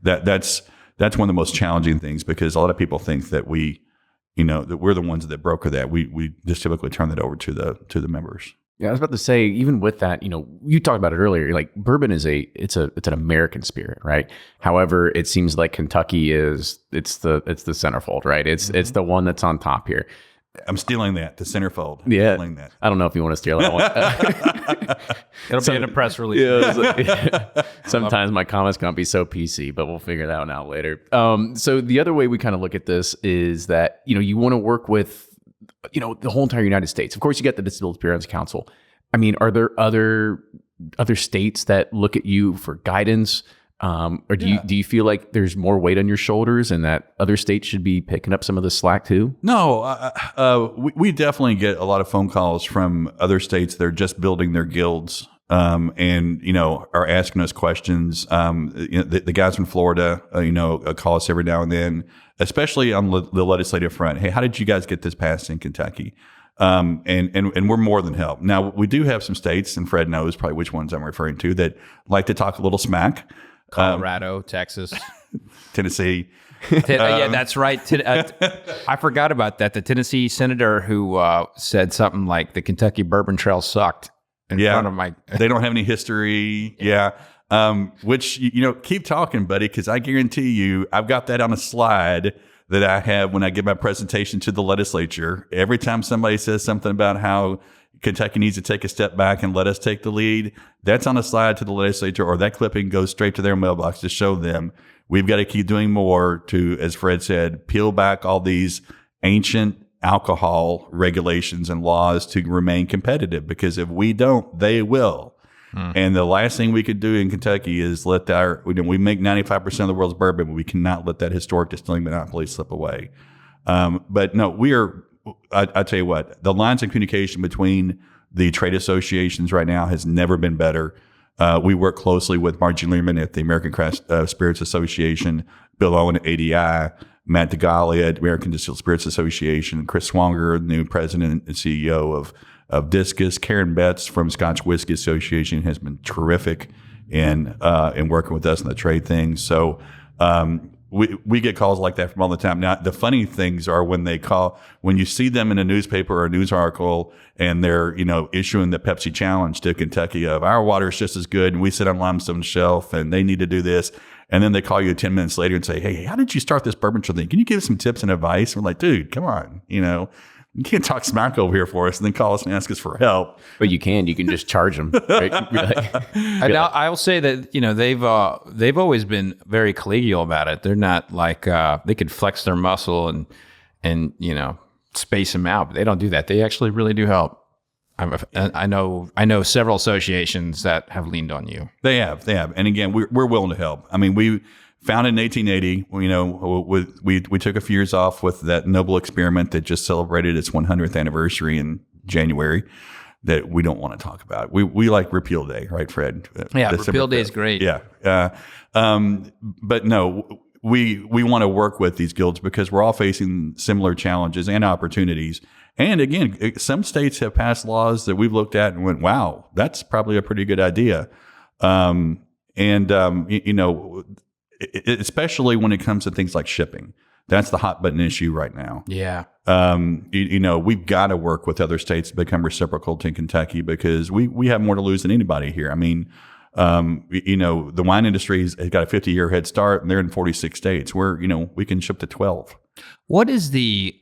That's one of the most challenging things, because a lot of people think that that we're the ones that broker that. We just typically turn that over to the members. Yeah, I was about to say, even with that, you talked about it earlier. Like bourbon it's an American spirit, right? However, it seems like Kentucky it's the centerfold, right? It's the one that's on top here. I'm stealing that, the centerfold. Yeah, stealing that. I don't know if you want to steal that one. it'll be in a press release. Sometimes my comments can't be so PC, but we'll figure that one out later. So the other way we kind of look at this is that you want to work with the whole entire United States. Of course, you got the Distilled Spirits Council. I mean, are there other states that look at you for guidance? Or do you feel like there's more weight on your shoulders and that other states should be picking up some of the slack too? No, we definitely get a lot of phone calls from other states that are just building their guilds, and are asking us questions. The guys from Florida, call us every now and then, especially on the legislative front. Hey, how did you guys get this passed in Kentucky? And we're more than help. Now, we do have some states, and Fred knows probably which ones I'm referring to, that like to talk a little smack. Colorado, Texas, Tennessee. Yeah, that's right. I forgot about that. The Tennessee senator who said something like the Kentucky Bourbon Trail sucked in front of my. They don't have any history. Yeah. Which, keep talking, buddy, because I guarantee you, I've got that on a slide that I have when I give my presentation to the legislature. Every time somebody says something about how Kentucky needs to take a step back and let us take the lead, that's on a slide to the legislature, or that clipping goes straight to their mailbox to show them we've got to keep doing more to, as Fred said, peel back all these ancient alcohol regulations and laws to remain competitive, because if we don't, they will. And the last thing we could do in Kentucky is we make 95% of the world's bourbon, but we cannot let that historic distilling monopoly slip away. But no, I tell you what, the lines of communication between the trade associations right now has never been better. We work closely with Margie Learman at the American Craft Spirits Association, Bill Owen at ADI, Matt DeGalia at American Distilled Spirits Association, Chris Swanger, the new president and CEO of Discus. Karen Betts from Scotch Whiskey Association has been terrific in working with us on the trade things. So we get calls like that from all the time. Now, the funny things are when you see them in a newspaper or a news article and they're, issuing the Pepsi challenge to Kentucky of our water is just as good and we sit on Limestone's shelf and they need to do this. And then they call you 10 minutes later and say, hey, how did you start this bourbon trail thing? Can you give us some tips and advice? And we're like, dude, come on, you can't talk smack over here for us and then call us and ask us for help. But you can just charge them. Right? I'll say that, they've always been very collegial about it. They're not like, they could flex their muscle and space them out, but they don't do that. They actually really do help. I know several associations that have leaned on you. They have. And again, we're willing to help. I mean, we founded in 1880, we took a few years off with that noble experiment that just celebrated its 100th anniversary in January that we don't want to talk about. We like Repeal Day, right, Fred? Yeah, Repeal Day is great. Yeah. But no, we want to work with these guilds because we're all facing similar challenges and opportunities. And again, some states have passed laws that we've looked at and went, wow, that's probably a pretty good idea. Especially when it comes to things like shipping. That's the hot button issue right now. Yeah. We've got to work with other states to become reciprocal to Kentucky because we have more to lose than anybody here. I mean, The wine industry has got a 50-year head start, and they're in 46 states where, we can ship to 12. What is the,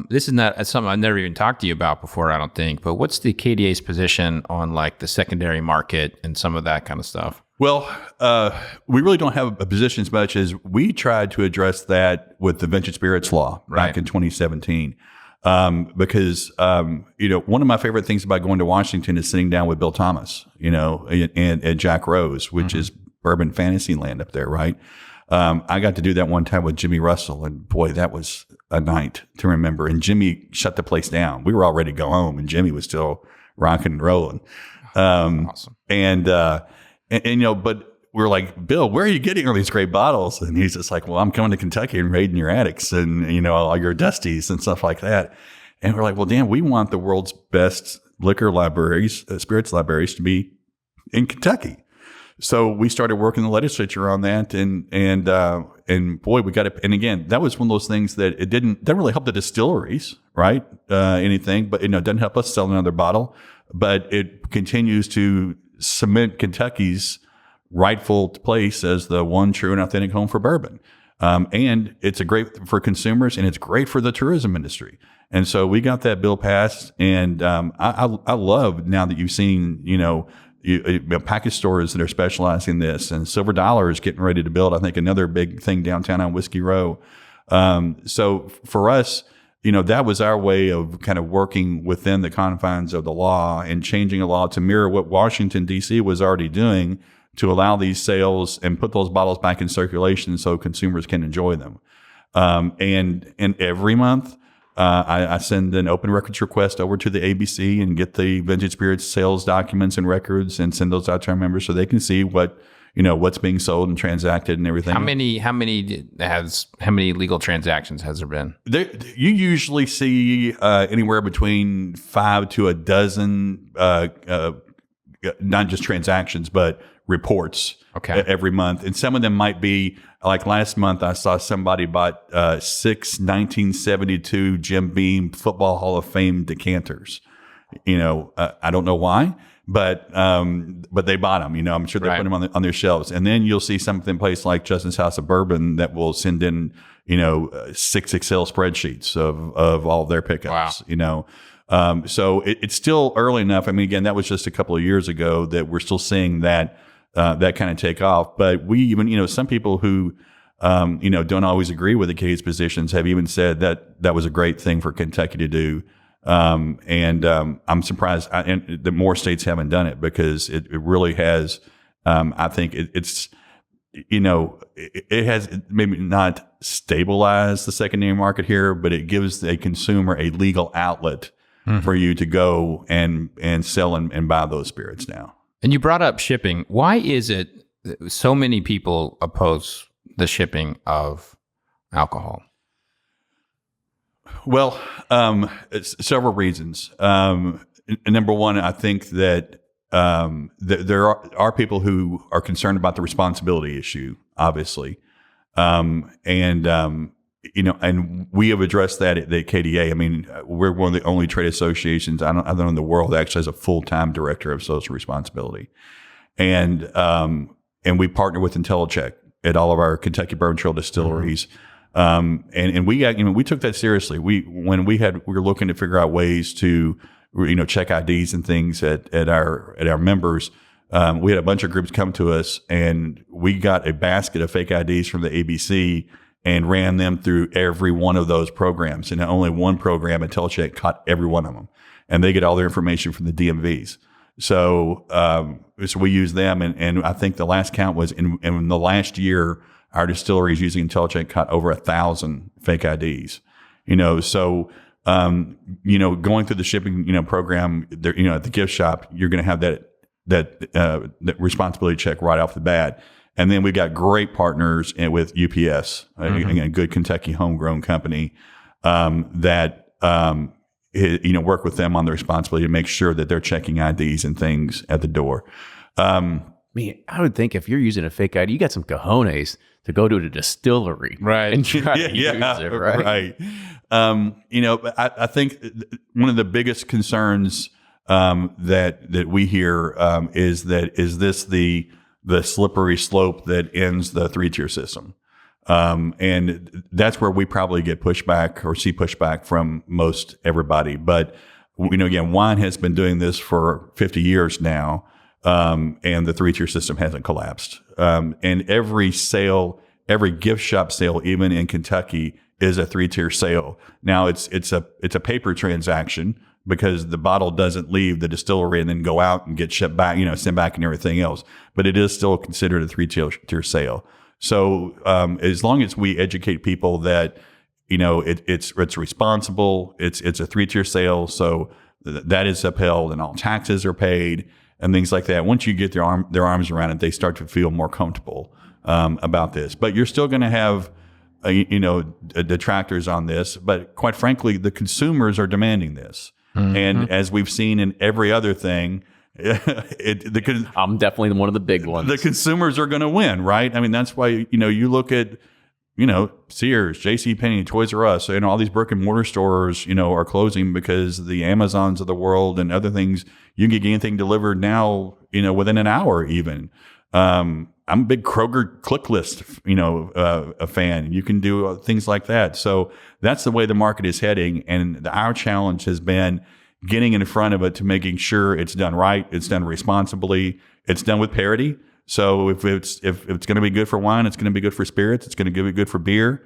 this is not something I've never even talked to you about before, I don't think, but what's the KDA's position on like the secondary market and some of that kind of stuff? Well, we really don't have a position as much as we tried to address that with the vintage spirits law back in 2017. Because one of my favorite things about going to Washington is sitting down with Bill Thomas, and Jack Rose, which is bourbon fantasy land up there, right? I got to do that one time with Jimmy Russell, and boy, that was a night to remember. And Jimmy shut the place down. We were all ready to go home, and Jimmy was still rocking and rolling. Awesome. But we're like, Bill, where are you getting all these great bottles? And he's just like, well, I'm coming to Kentucky and raiding your attics and, all your Dusties and stuff like that. And we're like, well, damn, we want the world's best liquor libraries, spirits libraries to be in Kentucky. So we started working the legislature on that. And boy, we got it. And again, that was one of those things that it didn't really help the distilleries, right? Anything, but it doesn't help us sell another bottle, but it continues to cement Kentucky's rightful place as the one true and authentic home for bourbon. And it's great for consumers, and it's great for the tourism industry. And so we got that bill passed, and I love now that you've seen, package stores that are specializing in this, and Silver Dollar is getting ready to build, I think, another big thing downtown on Whiskey Row. So for us, that was our way of kind of working within the confines of the law and changing a law to mirror what Washington, D.C. was already doing to allow these sales and put those bottles back in circulation so consumers can enjoy them. And every month, I send an open records request over to the ABC and get the vintage spirits sales documents and records and send those out to our members so they can see what's being sold and transacted and everything. How many legal transactions has there been? You usually see anywhere between 5 to a dozen, not just transactions, but reports every month. And some of them might be, like last month, I saw somebody bought 6 1972 Jim Beam Football Hall of Fame decanters. I don't know why. But they bought them, I'm sure they put them on their shelves. And then you'll see something place like Justin's House of Bourbon that will send in, 6 Excel spreadsheets of all of their pickups, So it's still early enough. I mean, again, that was just a couple of years ago that we're still seeing that kind of take off. But we even, some people who, don't always agree with the KDA's positions have even said that was a great thing for Kentucky to do. I'm surprised that more states haven't done it because it really has. I think it's it has maybe not stabilized the secondary market here, but it gives a consumer a legal outlet for you to go and sell and buy those spirits now. And you brought up shipping. Why is it that so many people oppose the shipping of alcohol? Well, it's several reasons. Number one, I think that there are people who are concerned about the responsibility issue, obviously, and we have addressed that at the KDA. I mean, we're one of the only trade associations I don't know in the world that actually has a full-time director of social responsibility, and we partner with IntelliCheck at all of our Kentucky Bourbon Trail distilleries. And we took that seriously. We were looking to figure out ways to, check IDs and things at our members. We had a bunch of groups come to us, and we got a basket of fake IDs from the ABC and ran them through every one of those programs. And only one program, IntelliCheck, caught every one of them, and they get all their information from the DMVs. So we use them, and I think the last count was in the last year, our distilleries using IntelliCheck caught over 1,000 fake IDs. So going through the shipping program there, at the gift shop, you're going to have that responsibility check right off the bat. And then we got great partners with UPS, a good Kentucky homegrown company that work with them on the responsibility to make sure that they're checking IDs and things at the door. I would think if you're using a fake ID, you got some cojones to go to a distillery, right, and try to use it, right? Right. I think one of the biggest concerns that we hear is this the slippery slope that ends the 3-tier system? And that's where we probably get pushback or see pushback from most everybody. But again, wine has been doing this for 50 years now, and the 3-tier system hasn't collapsed. And every gift shop sale, even in Kentucky, is a 3-tier sale. Now it's a paper transaction because the bottle doesn't leave the distillery and then go out and get shipped back, sent back and everything else. But it is still considered a 3-tier sale. So as long as we educate people that it's responsible, it's a 3-tier sale, so that is upheld and all taxes are paid and things like that. Once you get their arms around it, they start to feel more comfortable about this. But you're still going to have detractors on this. But quite frankly, the consumers are demanding this. Mm-hmm. And as we've seen in every other thing, I'm definitely one of the big ones. The consumers are going to win, right? I mean, that's why you look at Sears, JCPenney, Toys R Us, all these brick and mortar stores are closing because the Amazons of the world and other things, you can get anything delivered now within an hour even. I'm a big Kroger click list a fan. You can do things like that. So that's the way the market is heading, and our challenge has been getting in front of it to making sure it's done right, it's done responsibly, it's done with parity. So if it's going to be good for wine, it's going to be good for spirits, it's going to be good for beer,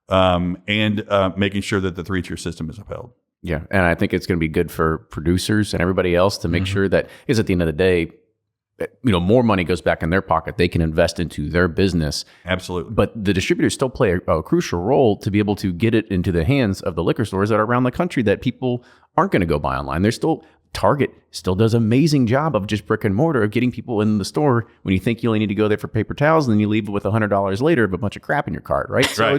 and making sure that the 3-tier system is upheld. Yeah, and I think it's going to be good for producers and everybody else to make sure that, because at the end of the day, more money goes back in their pocket. They can invest into their business. Absolutely. But the distributors still play a crucial role to be able to get it into the hands of the liquor stores that are around the country that people aren't going to go buy online. Target still does an amazing job of just brick and mortar of getting people in the store when you think you only need to go there for paper towels, and then you leave with $100 later of a bunch of crap in your cart, right? So right.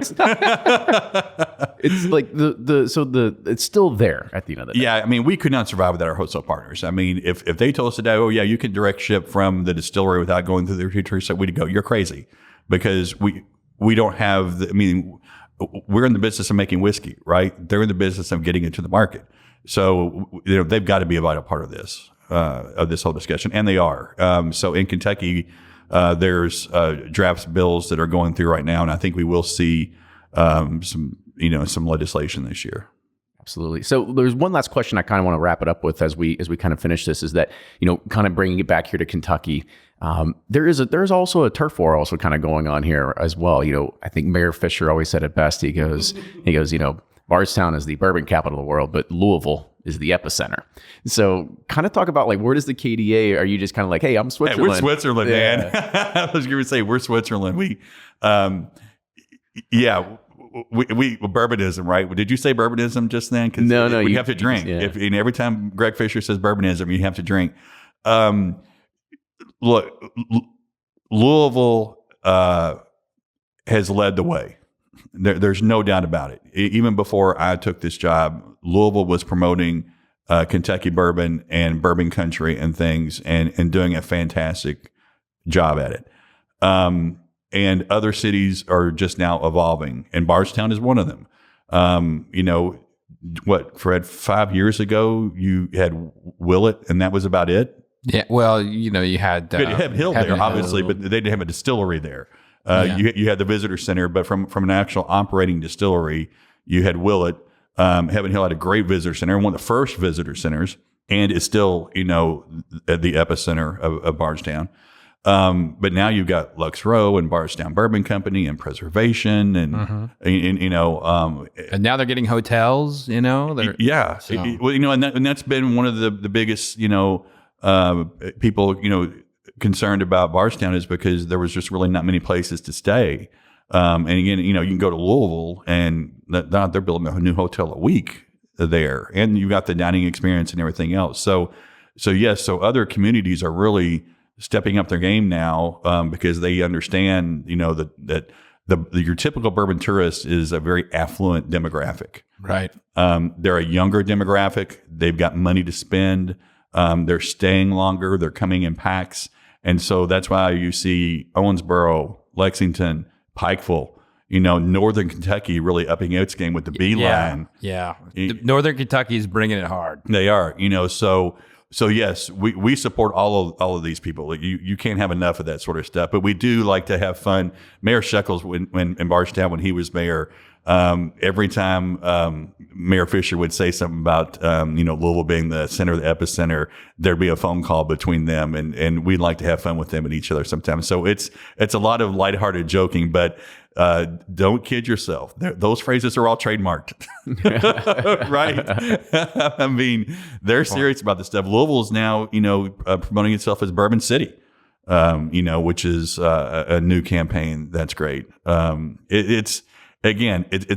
it's like it's still there at the end of the day. Yeah, I mean, we could not survive without our wholesale partners. I mean, if they told us today, oh yeah, you can direct ship from the distillery without going through the retailer site, we'd go, you're crazy, because we don't have we're in the business of making whiskey, right? They're in the business of getting it to the market. So they've got to be a vital part of this whole discussion, and they are. So in Kentucky, there's draft bills that are going through right now, and I think we will see some legislation this year. Absolutely. So there's one last question I kind of want to wrap it up with as we kind of finish this, is that kind of bringing it back here to Kentucky. There's also a turf war also kind of going on here as well. I think Mayor Fisher always said it best. He goes. Bardstown is the bourbon capital of the world, but Louisville is the epicenter. So kind of talk about where does the KDA, are you just kind of like, hey, I'm Switzerland. Hey, we're Switzerland, man. I was going to say we're Switzerland. We bourbonism, right? Did you say bourbonism just then? No. You have to drink. Yeah. Every time Greg Fisher says bourbonism, you have to drink. Look, Louisville has led the way. There's no doubt about it. Even before I took this job, Louisville was promoting Kentucky bourbon and bourbon country and things, and doing a fantastic job at it. And other cities are just now evolving, and Bardstown is one of them. Fred, 5 years ago, you had Willett, and that was about it. Yeah, well, you had Hill there, obviously, but they didn't have a distillery there. You had the visitor center, but from an actual operating distillery, you had Willett. Heaven Hill had a great visitor center, one of the first visitor centers, and is still, at the epicenter of Bardstown. But now you've got Lux Row and Bardstown Bourbon Company and Preservation, and and now they're getting hotels. So. And that's been one of the biggest, people, concerned about Bardstown, is because there was just really not many places to stay. And again, you can go to Louisville and they're building a new hotel a week there, and you got the dining experience and everything else. So other communities are really stepping up their game now, because they understand, that your typical bourbon tourist is a very affluent demographic. Right. They're a younger demographic. They've got money to spend. They're staying longer. They're coming in packs. And so that's why you see Owensboro, Lexington, Pikeville, Northern Kentucky really upping its game with the B line. Yeah. Northern Kentucky is bringing it hard. They are, so So yes, we support all of these people. Like you can't have enough of that sort of stuff. But we do like to have fun. Mayor Shekels, when in Bardstown, when he was mayor, every time Mayor Fisher would say something about Louisville being the center of the epicenter, there'd be a phone call between them, and we'd like to have fun with them and each other sometimes. So it's a lot of lighthearted joking, but don't kid yourself. Those phrases are all trademarked, right? I mean, they're serious about this stuff. Louisville is now, promoting itself as Bourbon City, which is a new campaign. That's great. It's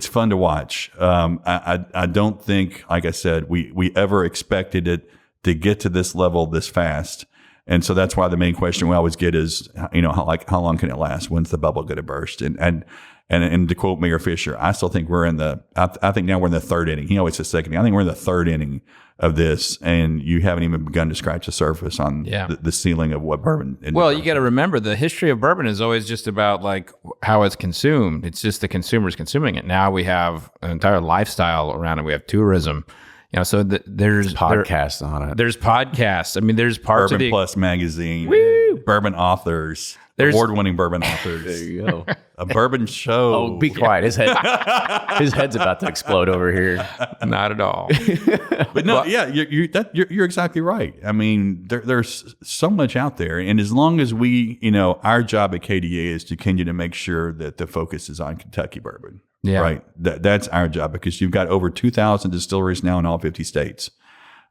fun to watch. I don't think, like I said, we ever expected it to get to this level this fast. And so that's why the main question we always get is, how long can it last? When's the bubble going to burst? And to quote Mayor Fisher, I still think I think now we're in the third inning. He always says second inning. I think we're in the third inning of this, and you haven't even begun to scratch the surface on the ceiling of what bourbon. Well, you got to remember the history of bourbon is always just about like how it's consumed. It's just the consumers consuming it. Now we have an entire lifestyle around it. We have tourism. So there's podcasts on it. There's podcasts. I mean, there's parts Bourbon of Plus magazine, bourbon authors, award-winning bourbon authors. There you go. A bourbon show. Oh, be quiet. His head's about to explode over here. Not at all. But no, you're exactly right. I mean, there's so much out there, and as long as we, our job at KDA is to continue to make sure that the focus is on Kentucky bourbon. Yeah. Right. That's our job, because you've got over 2,000 distilleries now in all 50 states.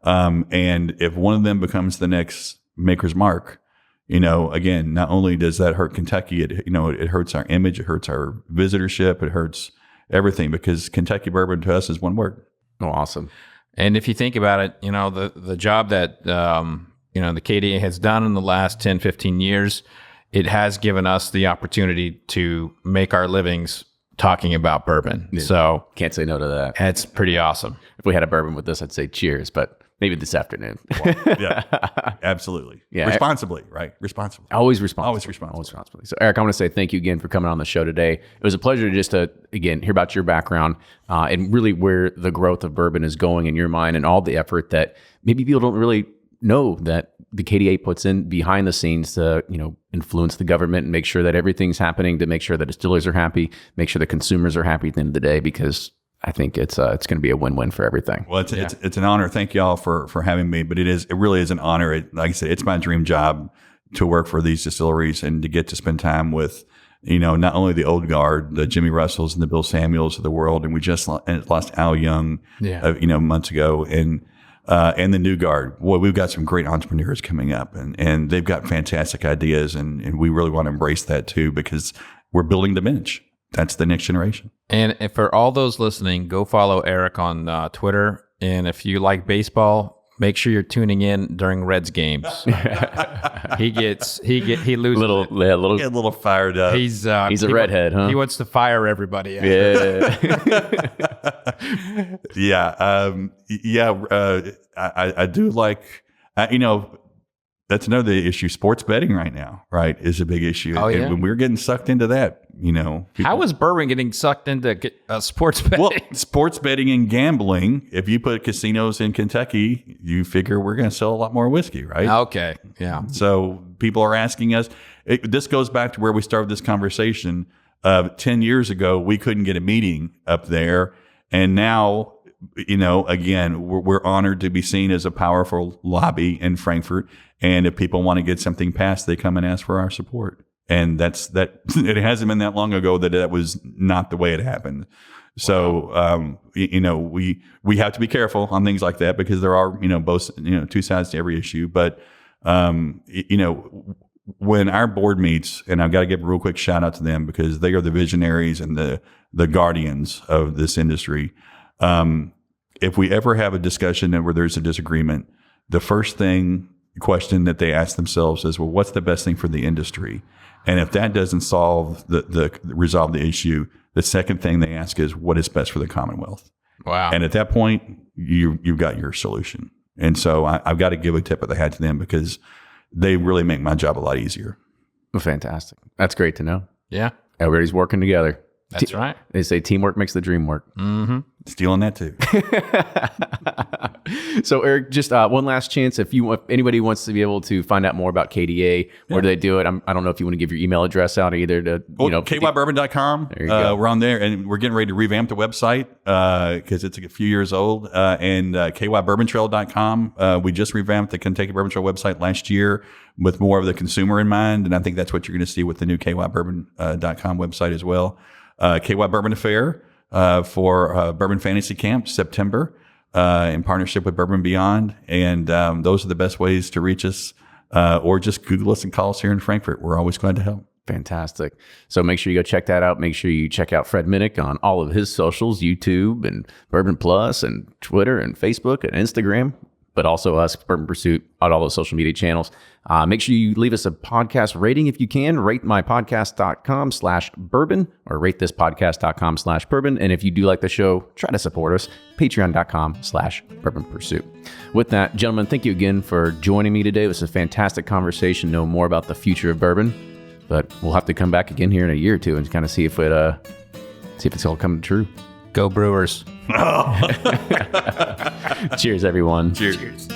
And if one of them becomes the next Maker's Mark, again, not only does that hurt Kentucky, it hurts our image, it hurts our visitorship, it hurts everything, because Kentucky bourbon to us is one word. Oh, awesome. And if you think about it, the job that, the KDA has done in the last 10, 15 years, it has given us the opportunity to make our livings talking about bourbon. Yeah. So can't say no to that. It's pretty awesome. If we had a bourbon with this, I'd say cheers, but maybe this afternoon. Well, yeah, absolutely. Yeah. Responsibly, right? Responsibly. Always responsibly. Always responsibly. Always responsibly. So Eric, I want to say thank you again for coming on the show today. It was a pleasure just to, again, hear about your background and really where the growth of bourbon is going in your mind, and all the effort that maybe people don't really know that the KDA puts in behind the scenes to, influence the government and make sure that everything's happening, to make sure that distillers are happy, make sure the consumers are happy at the end of the day, because I think it's going to be a win-win for everything. Well, it's an honor. Thank y'all for having me, but it really is an honor. Like I said, it's my dream job to work for these distilleries and to get to spend time with, not only the old guard, the Jimmy Russells and the Bill Samuels of the world. And we just lost Al Young, months ago. And the new guard. Well, we've got some great entrepreneurs coming up, and they've got fantastic ideas, and we really want to embrace that too, because we're building the bench. That's the next generation. And for all those listening, go follow Eric on Twitter. And if you like baseball, make sure you're tuning in during Reds games. he loses a little fired up. He's a redhead, huh? He wants to fire everybody. Yeah. I do like, that's another issue. Sports betting right now, right, is a big issue. Oh, yeah. And when we're getting sucked into that, how is bourbon getting sucked into sports betting? Well, sports betting and gambling. If you put casinos in Kentucky, you figure we're going to sell a lot more whiskey, right? Okay, yeah. So people are asking us. This goes back to where we started this conversation. 10 years ago, we couldn't get a meeting up there, and now, again, we're honored to be seen as a powerful lobby in Frankfurt. And if people want to get something passed, they come and ask for our support. And that's that. It hasn't been that long ago that was not the way it happened. So, we have to be careful on things like that, because there are, both, two sides to every issue. But, when our board meets, and I've got to give a real quick shout out to them, because they are the visionaries and the guardians of this industry. If we ever have a discussion where there's a disagreement, the first question that they ask themselves is, well, what's the best thing for the industry? And if that doesn't resolve the issue, the second thing they ask is, what is best for the Commonwealth? Wow. And at that point, you've got your solution. And so I've got to give a tip of the hat to them, because they really make my job a lot easier. Well, fantastic. That's great to know. Yeah. Everybody's working together. That's right. They say teamwork makes the dream work. Mm-hmm. Stealing that too. So, Eric, just one last chance. If anybody wants to be able to find out more about KDA, where do they do it? I don't know if you want to give your email address out either. KYBourbon.com. There you go. We're on there, and we're getting ready to revamp the website because it's a few years old. And KYBourbontrail.com. We just revamped the Kentucky Bourbon Trail website last year with more of the consumer in mind, and I think that's what you're going to see with the new KYBourbon.com website as well. KY Bourbon Affair for Bourbon Fantasy Camp, September. In partnership with Bourbon Beyond. And those are the best ways to reach us, or just Google us and call us here in Frankfurt. We're always glad to help. Fantastic. So make sure you go check that out. Make sure you check out Fred Minnick on all of his socials, YouTube and Bourbon Plus and Twitter and Facebook and Instagram, but also us, Bourbon Pursuit, on all those social media channels. Make sure you leave us a podcast rating if you can. RateMyPodcast.com/bourbon or RateThisPodcast.com/bourbon. And if you do like the show, try to support us. Patreon.com/Bourbon Pursuit. With that, gentlemen, thank you again for joining me today. It was a fantastic conversation, know more about the future of bourbon. But we'll have to come back again here in a year or two and kind of see if it's all coming true. Go Brewers. Cheers, everyone. Cheers.